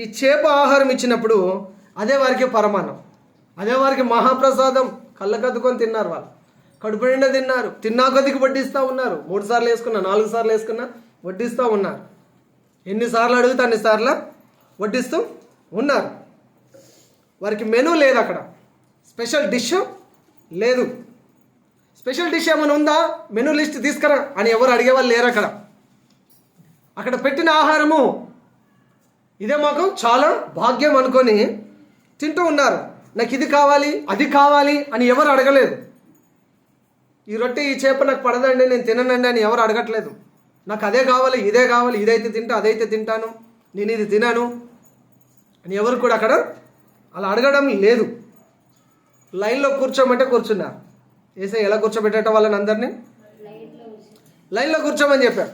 ఈ చేప ఆహారం ఇచ్చినప్పుడు అదే వారికి పరమాన్నం, అదే వారికి మహాప్రసాదం. కళ్ళకద్దుకొని తిన్నారు, వాళ్ళు కడుపు నిండా తిన్నారు, తిన్నా కొద్దికి వడ్డిస్తూ ఉన్నారు. 3 సార్లు వేసుకున్నా, 4 సార్లు వేసుకున్నా వడ్డిస్తూ ఉన్నారు. ఎన్నిసార్లు అడిగితే అన్నిసార్లు వడ్డిస్తూ ఉన్నారు. వారికి మెనూ లేదు, అక్కడ స్పెషల్ డిష్ లేదు. స్పెషల్ డిష్ ఏమైనా ఉందా, మెనూ లిస్ట్ తీసుకురా అని ఎవరు అడిగేవాళ్ళు లేరు. అక్కడ పెట్టిన ఆహారము ఇదే మాకు చాలా భాగ్యం అనుకొని తింటూ ఉన్నారు. నాకు ఇది కావాలి అది కావాలి అని ఎవరు అడగలేదు. ఈ రొట్టె ఈ చేప నాకు పడదండి, నేను తిననండి అని ఎవరు అడగట్లేదు. నాకు అదే కావాలి ఇదే కావాలి, ఇదైతే తింటా అదైతే తింటాను, నేను ఇది తినాను అని ఎవరు కూడా అక్కడ అలా అడగడం లేదు. లైన్లో కూర్చోమంటే కూర్చున్నారు. యేసయ్య ఎలా కూర్చోబెట్టేట వాళ్ళని అందరినీ లైన్లో కూర్చోమని చెప్పారు.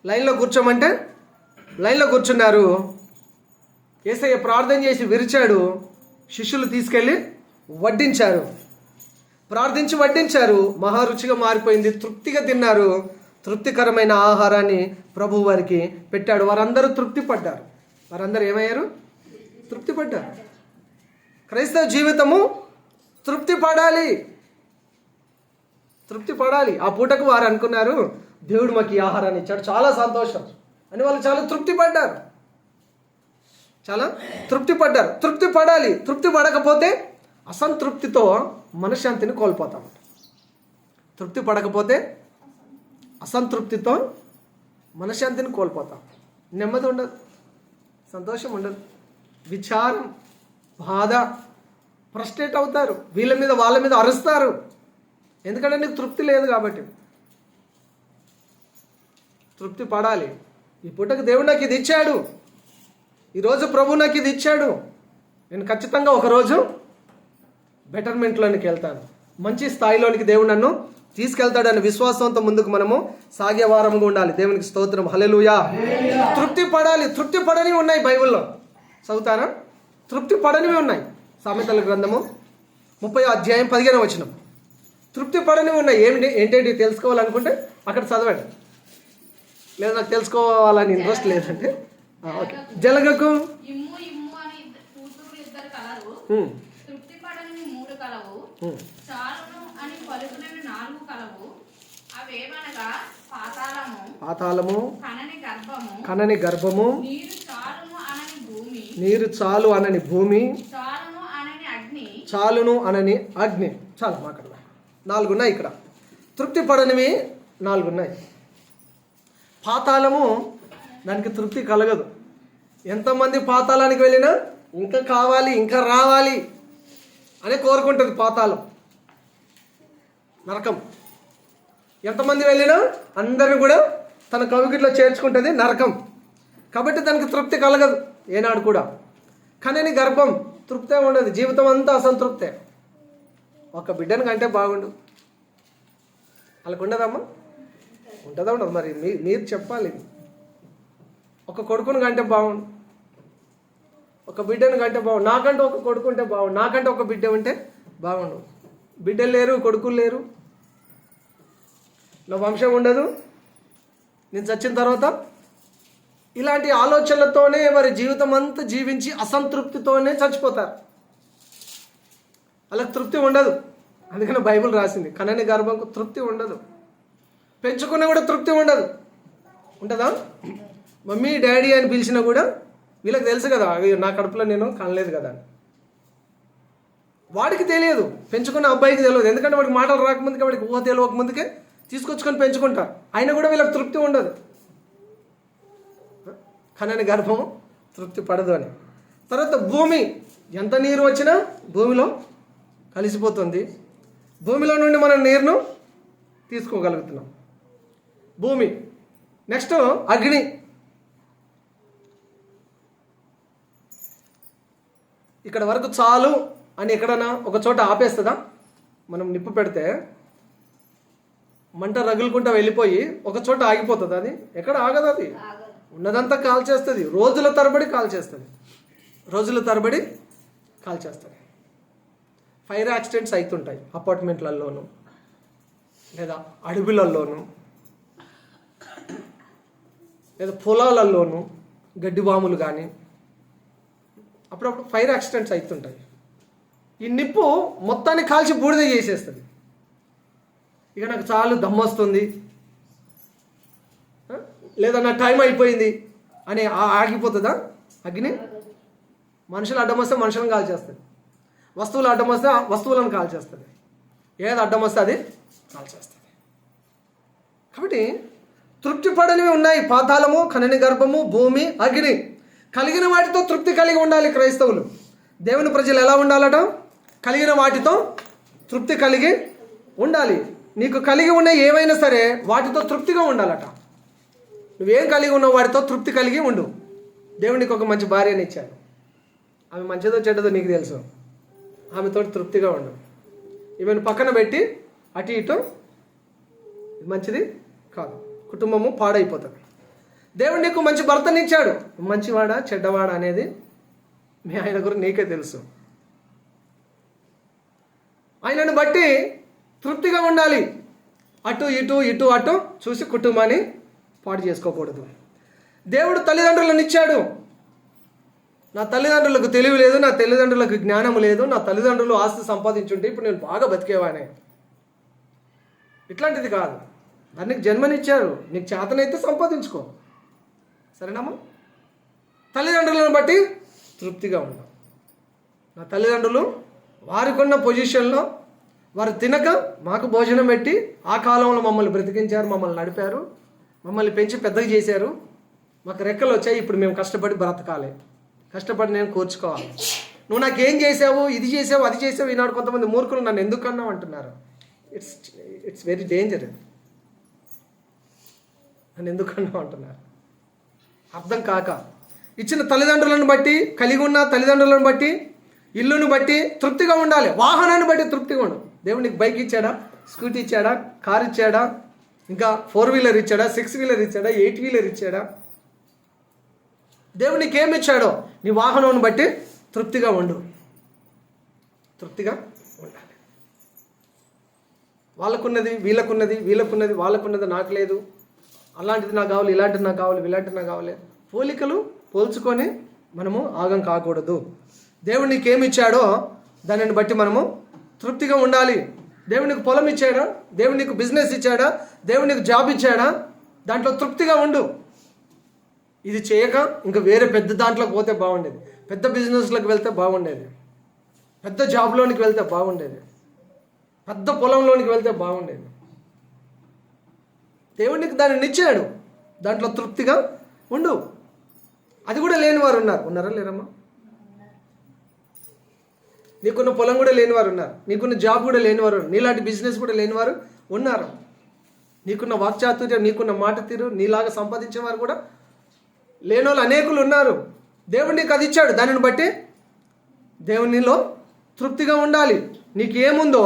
లైన్లో కూర్చోమంటే లైన్లో కూర్చున్నారు. యేసయ్య ప్రార్థన చేసి విరిచాడు, శిష్యులు తీసుకెళ్ళి వడ్డించారు. ప్రార్థించి వడ్డించారు, మహారుచిగా మారిపోయింది, తృప్తిగా తిన్నారు. తృప్తికరమైన ఆహారాన్ని ప్రభు వారికి పెట్టాడు. వారందరూ తృప్తి పడ్డారు. వారందరూ ఏమయ్యారు? తృప్తి పడ్డారు. క్రైస్తవ జీవితము తృప్తి పడాలి, తృప్తి పడాలి. ఆ పూటకు వారు అనుకున్నారు, దేవుడు మాకు ఈ ఆహారాన్ని ఇచ్చాడు, చాలా సంతోషం అని వాళ్ళు చాలా తృప్తి పడ్డారు, చాలా తృప్తి పడ్డారు. తృప్తి పడాలి. తృప్తి పడకపోతే అసంతృప్తితో మనశ్శాంతిని కోల్పోతాం. తృప్తి పడకపోతే అసంతృప్తితో మనశ్శాంతిని కోల్పోతాం. నెమ్మది ఉండదు, సంతోషం ఉండదు, విచారం, బాధ, ఫ్రస్ట్రేట్ అవుతారు, వీళ్ళ మీద వాళ్ళ మీద అరుస్తారు. ఎందుకంటే నీకు తృప్తి లేదు కాబట్టి. తృప్తి పడాలి. ఈ పూటకు దేవుడు నాకు ఇది ఇచ్చాడు, ఈరోజు ప్రభు నాకు ఇది ఇచ్చాడు, నేను ఖచ్చితంగా ఒకరోజు బెటర్మెంట్లోనికి వెళ్తాను, మంచి స్థాయిలోనికి దేవుడు నన్ను తీసుకెళ్తాడని విశ్వాసంతో ముందుకు మనము సాగే వారంగా ఉండాలి. దేవునికి స్తోత్రం, హల్లెలూయా. తృప్తి పడాలి. తృప్తి పడనివి ఉన్నాయి బైబిల్లో, చదువుతారా? తృప్తి పడనివి ఉన్నాయి. సామెతల గ్రంథము 30వ అధ్యాయం 15వ వచనం. తృప్తి పడనివి ఉన్నాయి. ఏంటేంటి తెలుసుకోవాలనుకుంటే అక్కడ చదవండి. లేదా నాకు తెలుసుకోవాలని ఇంట్రెస్ట్ లేదంటే ఓకే. జలగకు పాతాళము, కనని గర్భము, నీరు చాలు అనని భూమి, చాలును అనని అగ్ని. చాలా మాట్లాడ 4 ఉన్నాయి ఇక్కడ. తృప్తి పడనివి 4 ఉన్నాయి. పాతాళము, దానికి తృప్తి కలగదు. ఎంతమంది పాతాళానికి వెళ్ళినా ఇంకా కావాలి, ఇంకా రావాలి అని కోరుకుంటుంది పాతాళం, నరకం. ఎంతమంది వెళ్ళినా అందరిని కూడా తన కవిగిట్లో చేర్చుకుంటుంది నరకం. కాబట్టి తనకు తృప్తి కలగదు ఏనాడు కూడా. కానీ గర్భం తృప్తే ఉండదు, జీవితం అంతా అసంతృప్తే. ఒక బిడ్డను కంటే బాగుండు, వాళ్ళకు ఉండదమ్మా? ఉంటుందా ఉండదు? మరి మీరు చెప్పాలి. ఒక కొడుకుని కంటే బాగుండు, ఒక బిడ్డను కంటే బాగుండు, నాకంటే ఒక కొడుకు ఉంటే బాగుండు, నాకంటే ఒక బిడ్డ ఉంటే బాగుండు. బిడ్డలు లేరు, కొడుకులు లేరు, నా వంశం ఉండదు, నేను చచ్చిన తర్వాత. ఇలాంటి ఆలోచనలతోనే వారి జీవితం అంతా జీవించి అసంతృప్తితోనే చచ్చిపోతారు. వాళ్ళకి తృప్తి ఉండదు. అందుకని బైబిల్ రాసింది, కనని గర్భంకు తృప్తి ఉండదు, పెంచుకున్నా కూడా తృప్తి ఉండదు. ఉంటుందా? మమ్మీ డాడీ అని పిలిచినా కూడా వీళ్ళకి తెలుసు కదా, అవి నా కడుపులో నేను కనలేదు కదా అని. వాడికి తెలియదు, పెంచుకున్న అబ్బాయికి తెలియదు. ఎందుకంటే వాడికి మాటలు రాకముందుకే, వాడికి ఊహ తెలియక ముందుకే తీసుకొచ్చుకొని పెంచుకుంటారు. అయినా కూడా వీళ్ళకి తృప్తి ఉండదు. కనని గర్భము తృప్తి పడదు అని. తర్వాత భూమి, ఎంత నీరు వచ్చినా భూమిలో కలిసిపోతుంది. భూమిలో నుండి మనం నీరును తీసుకోగలుగుతున్నాం. భూమి. నెక్స్ట్ అగ్ని. ఇక్కడ వరకు చాలు అని ఎక్కడన్నా ఒక చోట ఆపేస్తుందా? మనం నిప్పు పెడితే మంట రగులుకుంటా వెళ్ళిపోయి ఒక చోట ఆగిపోతుంది. అది ఎక్కడ ఆగదు, అది ఉన్నదంతా కాల్చేస్తుంది. రోజుల తరబడి కాల్చేస్తుంది, రోజుల తరబడి కాల్చేస్తుంది. ఫైర్ యాక్సిడెంట్స్ అవుతుంటాయి అపార్ట్మెంట్లలోనూ, లేదా అడవులలోనూ, లేదా పొలాలలోనూ, గడ్డివాములు కానీ అప్పుడప్పుడు ఫైర్ యాక్సిడెంట్స్ అవుతుంటాయి. ఈ నిప్పు మొత్తాన్ని కాల్చి బూడిద చేసేస్తుంది. ఇక నాకు చాలు దమ్మొస్తుంది, లేదా నా టైం అయిపోయింది అని ఆగిపోతుందా అగ్ని? మనుషులు అడ్డం వస్తే మనుషులను కాల్చేస్తుంది, వస్తువులు అడ్డం వస్తే వస్తువులను కాల్చేస్తుంది, ఏది అడ్డం వస్తే అది కాల్చేస్తుంది. కాబట్టి తృప్తి పడనివి ఉన్నాయి: పాతాళము, కనని గర్భము, భూమి, అగ్ని. కలిగిన వాటితో తృప్తి కలిగి ఉండాలి క్రైస్తవులు. దేవుని ప్రజలు ఎలా ఉండాలట? కలిగిన వాటితో తృప్తి కలిగి ఉండాలి. నీకు కలిగి ఉన్న ఏవైనా సరే వాటితో తృప్తిగా ఉండాలట. నువ్వేం కలిగి ఉన్నావు వాటితో తృప్తి కలిగి ఉండు. దేవుడు నీకు ఒక మంచి భార్యని ఇచ్చాడు, ఆమె మంచిదో చెడ్డదో నీకు తెలుసు, ఆమెతో తృప్తిగా ఉండు. ఈమెను పక్కన పెట్టి అటు ఇటు మంచిది కాదు, కుటుంబము పాడైపోతుంది. దేవుడు నీకు మంచి భర్తనిచ్చాడు, మంచివాడా చెడ్డవాడా అనేది మీ ఆయన గురించి నీకే తెలుసు. ఆయనను బట్టి తృప్తిగా ఉండాలి. అటు ఇటు ఇటు అటు చూసి కుటుంబాన్ని పాడు చేసుకోకూడదు. దేవుడు తల్లిదండ్రులను ఇచ్చాడు. నా తల్లిదండ్రులకు తెలివి లేదు, నా తల్లిదండ్రులకు జ్ఞానం లేదు, నా తల్లిదండ్రులు ఆస్తి సంపాదించుంటే ఇప్పుడు నేను బాగా బతికేవానే. ఇట్లాంటిది కాదు. దానికి జన్మనిచ్చారు, నీకు చేతనైతే సంపాదించుకో, సరేనమ్మా? తల్లిదండ్రులను బట్టి తృప్తిగా ఉండు. నా తల్లిదండ్రులు వారికున్న పొజిషన్లో వారు తినక మాకు భోజనం పెట్టి ఆ కాలంలో మమ్మల్ని బ్రతికించారు, మమ్మల్ని నడిపారు, మమ్మల్ని పెంచి పెద్దగా చేశారు, మాకు రెక్కలు వచ్చాయి, ఇప్పుడు మేము కష్టపడి బ్రతకాలి, కష్టపడి నేను కూర్చుకోవాలి. నువ్వు నాకేం చేసావు, ఇది చేసావు, అది చేసావు. ఈనాడు కొంతమంది మూర్ఖులు నన్ను ఎందుకు అన్నావు అంటున్నారు. It's very danger. నన్ను ఎందుకు అన్నావు అంటున్నారు అర్థం కాక. ఇచ్చిన తల్లిదండ్రులను బట్టి, కలిగి ఉన్న తల్లిదండ్రులను బట్టి, ఇల్లును బట్టి తృప్తిగా ఉండాలి. వాహనాన్ని బట్టి తృప్తిగా ఉండు. దేవుడు నీకు బైక్ ఇచ్చాడా, స్కూటీ ఇచ్చాడా, కార్ ఇచ్చాడా, ఇంకా 4 వీలర్ ఇచ్చాడా, 6 వీలర్ ఇచ్చాడా, 8 వీలర్ ఇచ్చాడా? దేవుడు నీకేమి ఇచ్చాడో నీ వాహనాన్ని బట్టి తృప్తిగా ఉండు, తృప్తిగా ఉండాలి. వాళ్ళకున్నది వీళ్ళకున్నది, వీళ్ళకున్నది వాళ్ళకున్నది, నాకు లేదు, అలాంటిది నాకు కావాలి, ఇలాంటిది నాకు కావాలి, ఇలాంటిది నాకు కావాలి. పోలికలు పోల్చుకొని మనము ఆగం కాకూడదు. దేవుడు నీకేమి ఇచ్చాడో దానిని బట్టి మనము తృప్తిగా ఉండాలి. దేవుడు నీకు పొలం ఇచ్చాడా, దేవుడు నీకు బిజినెస్ ఇచ్చాడా, దేవుడు నీకు జాబ్ ఇచ్చాడా, దాంట్లో తృప్తిగా ఉండు. ఇది చేయక ఇంకా వేరే పెద్ద దాంట్లోకి పోతే బాగుండేది, పెద్ద బిజినెస్లోకి వెళ్తే బాగుండేది, పెద్ద జాబ్లోనికి వెళ్తే బాగుండేది, పెద్ద పొలంలోనికి వెళ్తే బాగుండేది. దేవుడు నీకు దానిని ఇచ్చాడు, దాంట్లో తృప్తిగా ఉండు. అది కూడా లేని వారు ఉన్నారా లేరమ్మా? నీకున్న పొలం కూడా లేనివారు ఉన్నారు, నీకున్న జాబ్ కూడా లేనివారు ఉన్నారు, నీలాంటి బిజినెస్ కూడా లేనివారు ఉన్నారు, నీకున్న వాక్చాతుర్యం, నీకున్న మాట తీరు, నీలాగా సంపాదించే వారు కూడా లేని వాళ్ళు అనేకులు ఉన్నారు. దేవుడు నీకు అది ఇచ్చాడు. దానిని బట్టి దేవునిలో తృప్తిగా ఉండాలి. నీకు ఏముందో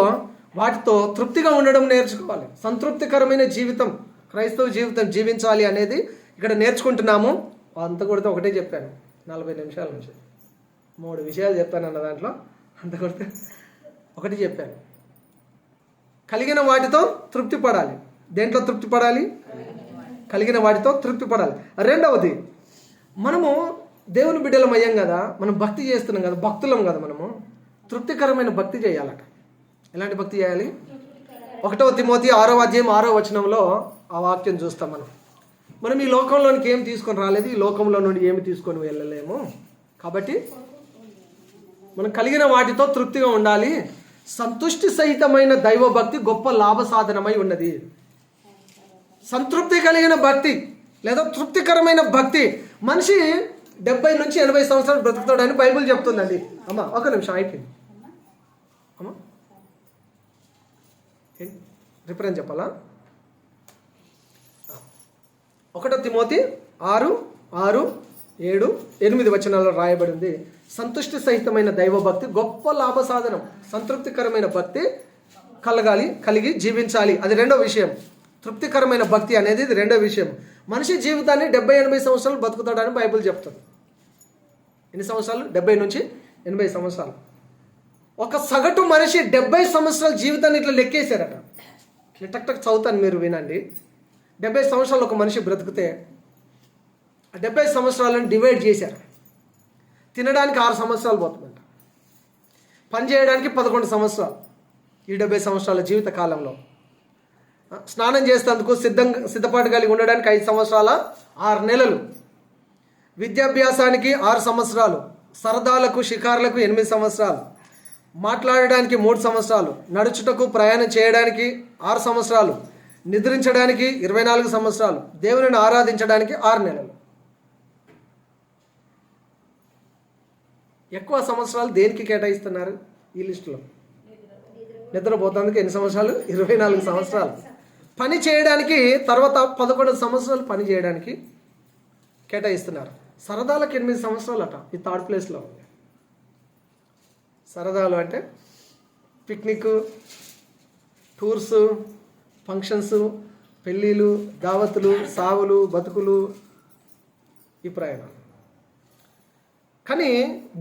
వాటితో తృప్తిగా ఉండడం నేర్చుకోవాలి. సంతృప్తికరమైన జీవితం, క్రైస్తవ జీవితం జీవించాలి అనేది ఇక్కడ నేర్చుకుంటున్నాము. అంత కొడితే ఒకటే చెప్పాను, 40 నిమిషాల నుంచి 3 విషయాలు చెప్పాను అన్న దాంట్లో. అంత కొడితే ఒకటి చెప్పాను. కలిగిన వాటితో తృప్తి పడాలి. దేంట్లో తృప్తి పడాలి? కలిగిన వాటితో తృప్తి పడాలి. రెండవది, మనము దేవుని బిడ్డలం అయ్యాం కదా, మనం భక్తి చేస్తున్నాం కదా, భక్తులం కదా, మనము తృప్తికరమైన భక్తి చేయాలట. ఎలాంటి భక్తి చేయాలి? 1 తిమోతి 6వ అధ్యాయం 6వ వచనంలో ఆ వాక్యం చూస్తాం. మనం ఈ లోకంలోనికి ఏం తీసుకొని రాలేదు, ఈ లోకంలో నుండి ఏమి తీసుకొని వెళ్ళలేము. కాబట్టి మనం కలిగిన వాటితో తృప్తిగా ఉండాలి. సంతుష్టి సహితమైన దైవభక్తి గొప్ప లాభ సాధనమై ఉన్నది. సంతృప్తి కలిగిన భక్తి లేదా తృప్తికరమైన భక్తి. మనిషి 70 నుంచి 80 సంవత్సరాలు బ్రతుకుతాడని బైబిల్ చెప్తుందండి. అమ్మా ఒక నిమిషం అయిపోయింది. అమ్మా రిఫరెన్స్ చెప్పాలా? 1 తిమోతి 6, 7, 8 వచనాల్లో రాయబడి ఉంది. సంతుష్టి సహితమైన దైవభక్తి గొప్ప లాభ సాధనం. సంతృప్తికరమైన భక్తి కలిగి జీవించాలి. అది రెండో విషయం. తృప్తికరమైన భక్తి అనేది ఇది రెండో విషయం. మనిషి జీవితాన్ని 70-80 సంవత్సరాలు బతుకుతాడని బైబిల్ చెప్తుంది. ఎన్ని సంవత్సరాలు? 70 నుంచి 80 సంవత్సరాలు. ఒక సగటు మనిషి 70 సంవత్సరాల జీవితాన్ని ఇట్లా లెక్కేశారట. ఇట్లా టక్ టక్ చదువుతాను, మీరు వినండి. 70 సంవత్సరాలు ఒక మనిషి బ్రతికితే ఆ 70 సంవత్సరాలను డివైడ్ చేశారు. తినడానికి 6 సంవత్సరాలు పోతుందంట, పని చేయడానికి 11 సంవత్సరాలు ఈ 70 సంవత్సరాల జీవిత కాలంలో. స్నానం చేసేందుకు సిద్ధపాటు కలిగి ఉండడానికి 5 సంవత్సరాల 6 నెలలు, విద్యాభ్యాసానికి 6 సంవత్సరాలు, సరదాలకు షికార్లకు 8 సంవత్సరాలు, మాట్లాడడానికి 3 సంవత్సరాలు, నడుచుటకు ప్రయాణం చేయడానికి 6 సంవత్సరాలు, నిద్రించడానికి 24 సంవత్సరాలు, దేవునిని ఆరాధించడానికి 6 నెలలు. ఎక్కువ సంవత్సరాలు దేనికి కేటాయిస్తున్నారు ఈ లిస్టులో? నిద్రపోతానికి ఎన్ని సంవత్సరాలు? 24 సంవత్సరాలు. పని చేయడానికి తర్వాత 11 సంవత్సరాలు పని చేయడానికి కేటాయిస్తున్నారు. సరదాలకు 8 సంవత్సరాలు అట. ఈ 3rd ప్లేస్లో ఉంది. సరదాలు అంటే పిక్నిక్, టూర్స్, ఫంక్షన్స్, పెళ్ళిళ్ళు, దావతులు, సావులు, బతుకులు, ఈ ప్రయాణాలు. కానీ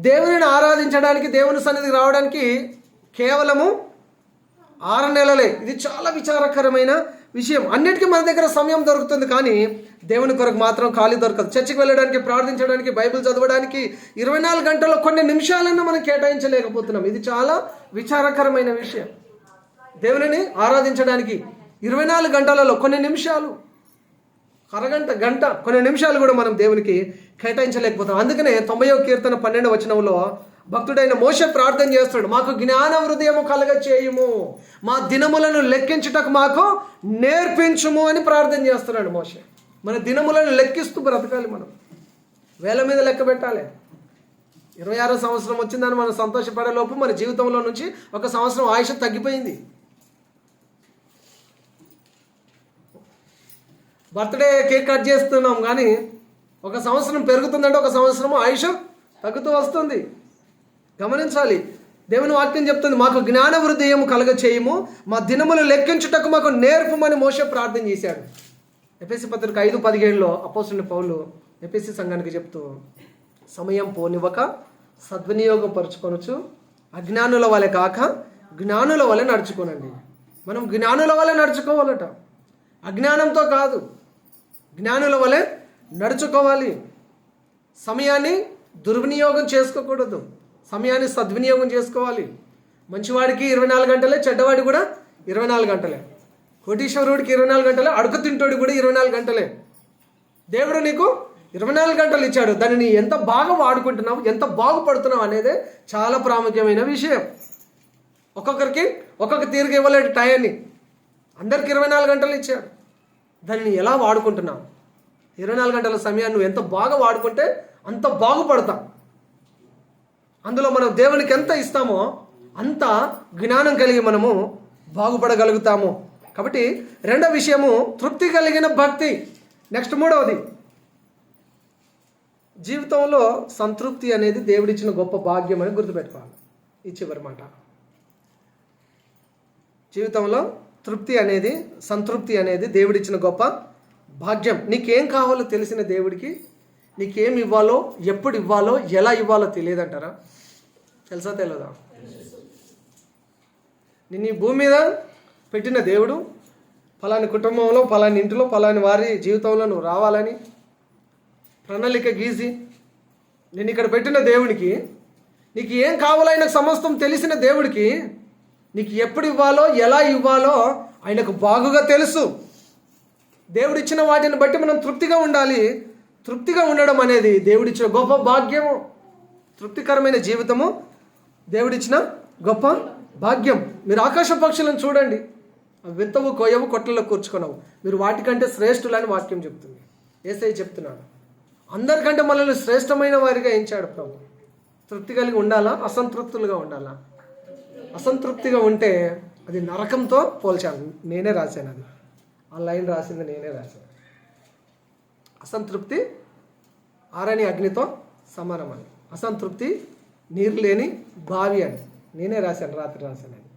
దేవునిని ఆరాధించడానికి, దేవుని సన్నిధికి రావడానికి కేవలము 6 నెలలే. ఇది చాలా విచారకరమైన విషయం. అన్నిటికీ మన దగ్గర సమయం దొరుకుతుంది, కానీ దేవుని కొరకు మాత్రం ఖాళీ దొరకదు. చర్చికి వెళ్ళడానికి, ప్రార్థించడానికి, బైబిల్ చదవడానికి 24 గంటల్లో కొన్ని నిమిషాలన్నా మనం కేటాయించలేకపోతున్నాం. ఇది చాలా విచారకరమైన విషయం. దేవునిని ఆరాధించడానికి 24 గంటలలో కొన్ని నిమిషాలు, అరగంట, గంట, కొన్ని నిమిషాలు కూడా మనం దేవునికి కేటాయించలేకపోతాం. అందుకనే 90వ కీర్తన 12వ వచనంలో భక్తుడైన మోషే ప్రార్థన చేస్తాడు, మాకు జ్ఞాన హృదయము కలగ చేయుము, మా దినములను లెక్కించుటకు మాకు నేర్పించుము అని ప్రార్థన చేస్తున్నాడు మోషే. మన దినములను లెక్కిస్తూ బ్రతకాలి. మనం వేల మీద లెక్క పెట్టాలి. 26వ సంవత్సరం వచ్చిందని మనం సంతోషపడే లోపు మన జీవితంలో నుంచి 1 సంవత్సరం ఆయుష్ తగ్గిపోయింది. బర్త్డే కేక్ కట్ చేస్తున్నాం, కానీ 1 సంవత్సరం పెరుగుతుందంటే 1 సంవత్సరం ఆయుష్ తగ్గుతూ వస్తుంది. గమనించాలి. దేవుని వాక్యం చెప్తుంది, మాకు జ్ఞాన హృదయము కలగ చేయము, మా దినములు లెక్కించుటకు మాకు నేర్పమని మోషే ప్రార్థన చేశాడు. ఎఫెసీ పత్రిక 5:17లో అపోస్తలుడైన పౌలు ఎఫెసీ సంఘానికి చెప్తూ, సమయం పోనివ్వక సద్వినియోగం పరుచుకొనొచ్చు, అజ్ఞానుల వలె కాక జ్ఞానుల వలె నడుచుకోనండి. మనం జ్ఞానుల వలె నడుచుకోవాలట, అజ్ఞానంతో కాదు. జ్ఞానుల వలె నడుచుకోవాలి. సమయాన్ని దుర్వినియోగం చేసుకోకూడదు, సమయాన్ని సద్వినియోగం చేసుకోవాలి. మంచివాడికి 24 గంటలే, చెడ్డవాడి కూడా 24 గంటలే. కోటీశ్వరుడికి 24 గంటలే, అడుగు తింటోడి కూడా 24 గంటలే. దేవుడు నీకు 24 గంటలు ఇచ్చాడు. దానిని ఎంత బాగా వాడుకుంటున్నావు, ఎంత బాగుపడుతున్నావు అనేదే చాలా ప్రాముఖ్యమైన విషయం. ఒక్కొక్కరికి ఒక్కొక్క తీరుగా ఇవ్వలేడు టయాన్ని. అందరికి 24 గంటలు ఇచ్చాడు. దానిని ఎలా వాడుకుంటున్నావు? 24 గంటల సమయాన్ని నువ్వు ఎంత బాగా వాడుకుంటే అంత బాగుపడతాం. అందులో మనం దేవునికి ఎంత ఇస్తామో అంత జ్ఞానం కలిగి మనము బాగుపడగలుగుతాము. కాబట్టి రెండవ విషయము తృప్తి కలిగిన భక్తి. నెక్స్ట్ మూడవది, జీవితంలో సంతృప్తి అనేది దేవుడిచ్చిన గొప్ప భాగ్యం అని గుర్తుపెట్టుకోవాలి. ఈ చివరి మాట, జీవితంలో తృప్తి అనేది, సంతృప్తి అనేది దేవుడిచ్చిన గొప్ప భాగ్యం. నీకేం కావాలో తెలిసిన దేవుడికి నీకేం ఇవ్వాలో, ఎప్పుడు ఇవ్వాలో, ఎలా ఇవ్వాలో తెలియదంటారా? తెలుసా తెలియదా? నిన్ను ఈ భూమి మీద పెట్టిన దేవుడు ఫలాని కుటుంబంలో, ఫలాని ఇంటిలో, ఫలాని వారి జీవితంలో నువ్వు రావాలని ప్రణాళిక గీసి నేను ఇక్కడ పెట్టిన దేవుడికి నీకు ఏం కావాలో ఆయనకు సమస్తం తెలిసిన దేవుడికి నీకు ఎప్పుడు ఇవ్వాలో, ఎలా ఇవ్వాలో ఆయనకు బాగుగా తెలుసు. దేవుడిచ్చిన వాటిని బట్టి మనం తృప్తిగా ఉండాలి. తృప్తిగా ఉండడం అనేది దేవుడిచ్చిన గొప్ప భాగ్యము. తృప్తికరమైన జీవితము దేవుడిచ్చిన గొప్ప భాగ్యం. మీరు ఆకాశ పక్షులను చూడండి, విత్తవు, కోయవు, కొట్లలో కూర్చుకున్నావు, మీరు వాటికంటే శ్రేష్ఠులని వాక్యం చెప్తుంది. యేసయ్య చెప్తున్నాడు, అందరికంటే మనల్ని శ్రేష్టమైన వారిగా ఎంచాడు ప్రభు. తృప్తి కలిగి ఉండాలా, అసంతృప్తులుగా ఉండాలా? అసంతృప్తిగా ఉంటే అది నరకంతో పోల్చాను. నేనే రాశాను, అది ఆ లైన్ రాసింది నేనే రాశాను. అసంతృప్తి ఆరని అగ్నితో సమానమని, అసంతృప్తి నీరు లేని బావి అని నేనే రాశాను, రాత్రి రాశాను. అది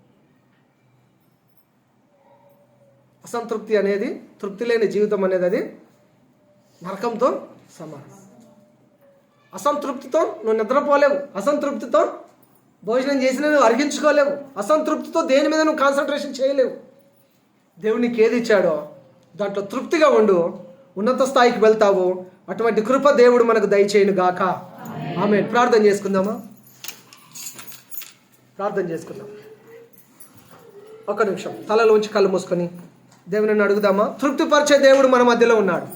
అసంతృప్తి అనేది, తృప్తి లేని జీవితం అనేది అది నరకంతో సమానం. అసంతృప్తితో నువ్వు నిద్రపోలేవు, అసంతృప్తితో భోజనం చేసినా నువ్వు అరిగించుకోలేవు, అసంతృప్తితో దేని మీద నువ్వు కాన్సన్ట్రేషన్ చేయలేవు. దేవుడు నీకు ఏది ఇచ్చాడో దాంట్లో తృప్తిగా ఉండు, ఉన్నత స్థాయికి వెళ్తావు. అటువంటి కృప దేవుడు మనకు దయచేయును గాక. ఆమేన్. ప్రార్థన చేసుకుందామా? ప్రార్థన చేసుకుందాం. ఒక నిమిషం తలలోంచి కళ్ళు మూసుకొని దేవుని అడుగుదామా? తృప్తిపరిచే దేవుడు మన మధ్యలో ఉన్నాడు.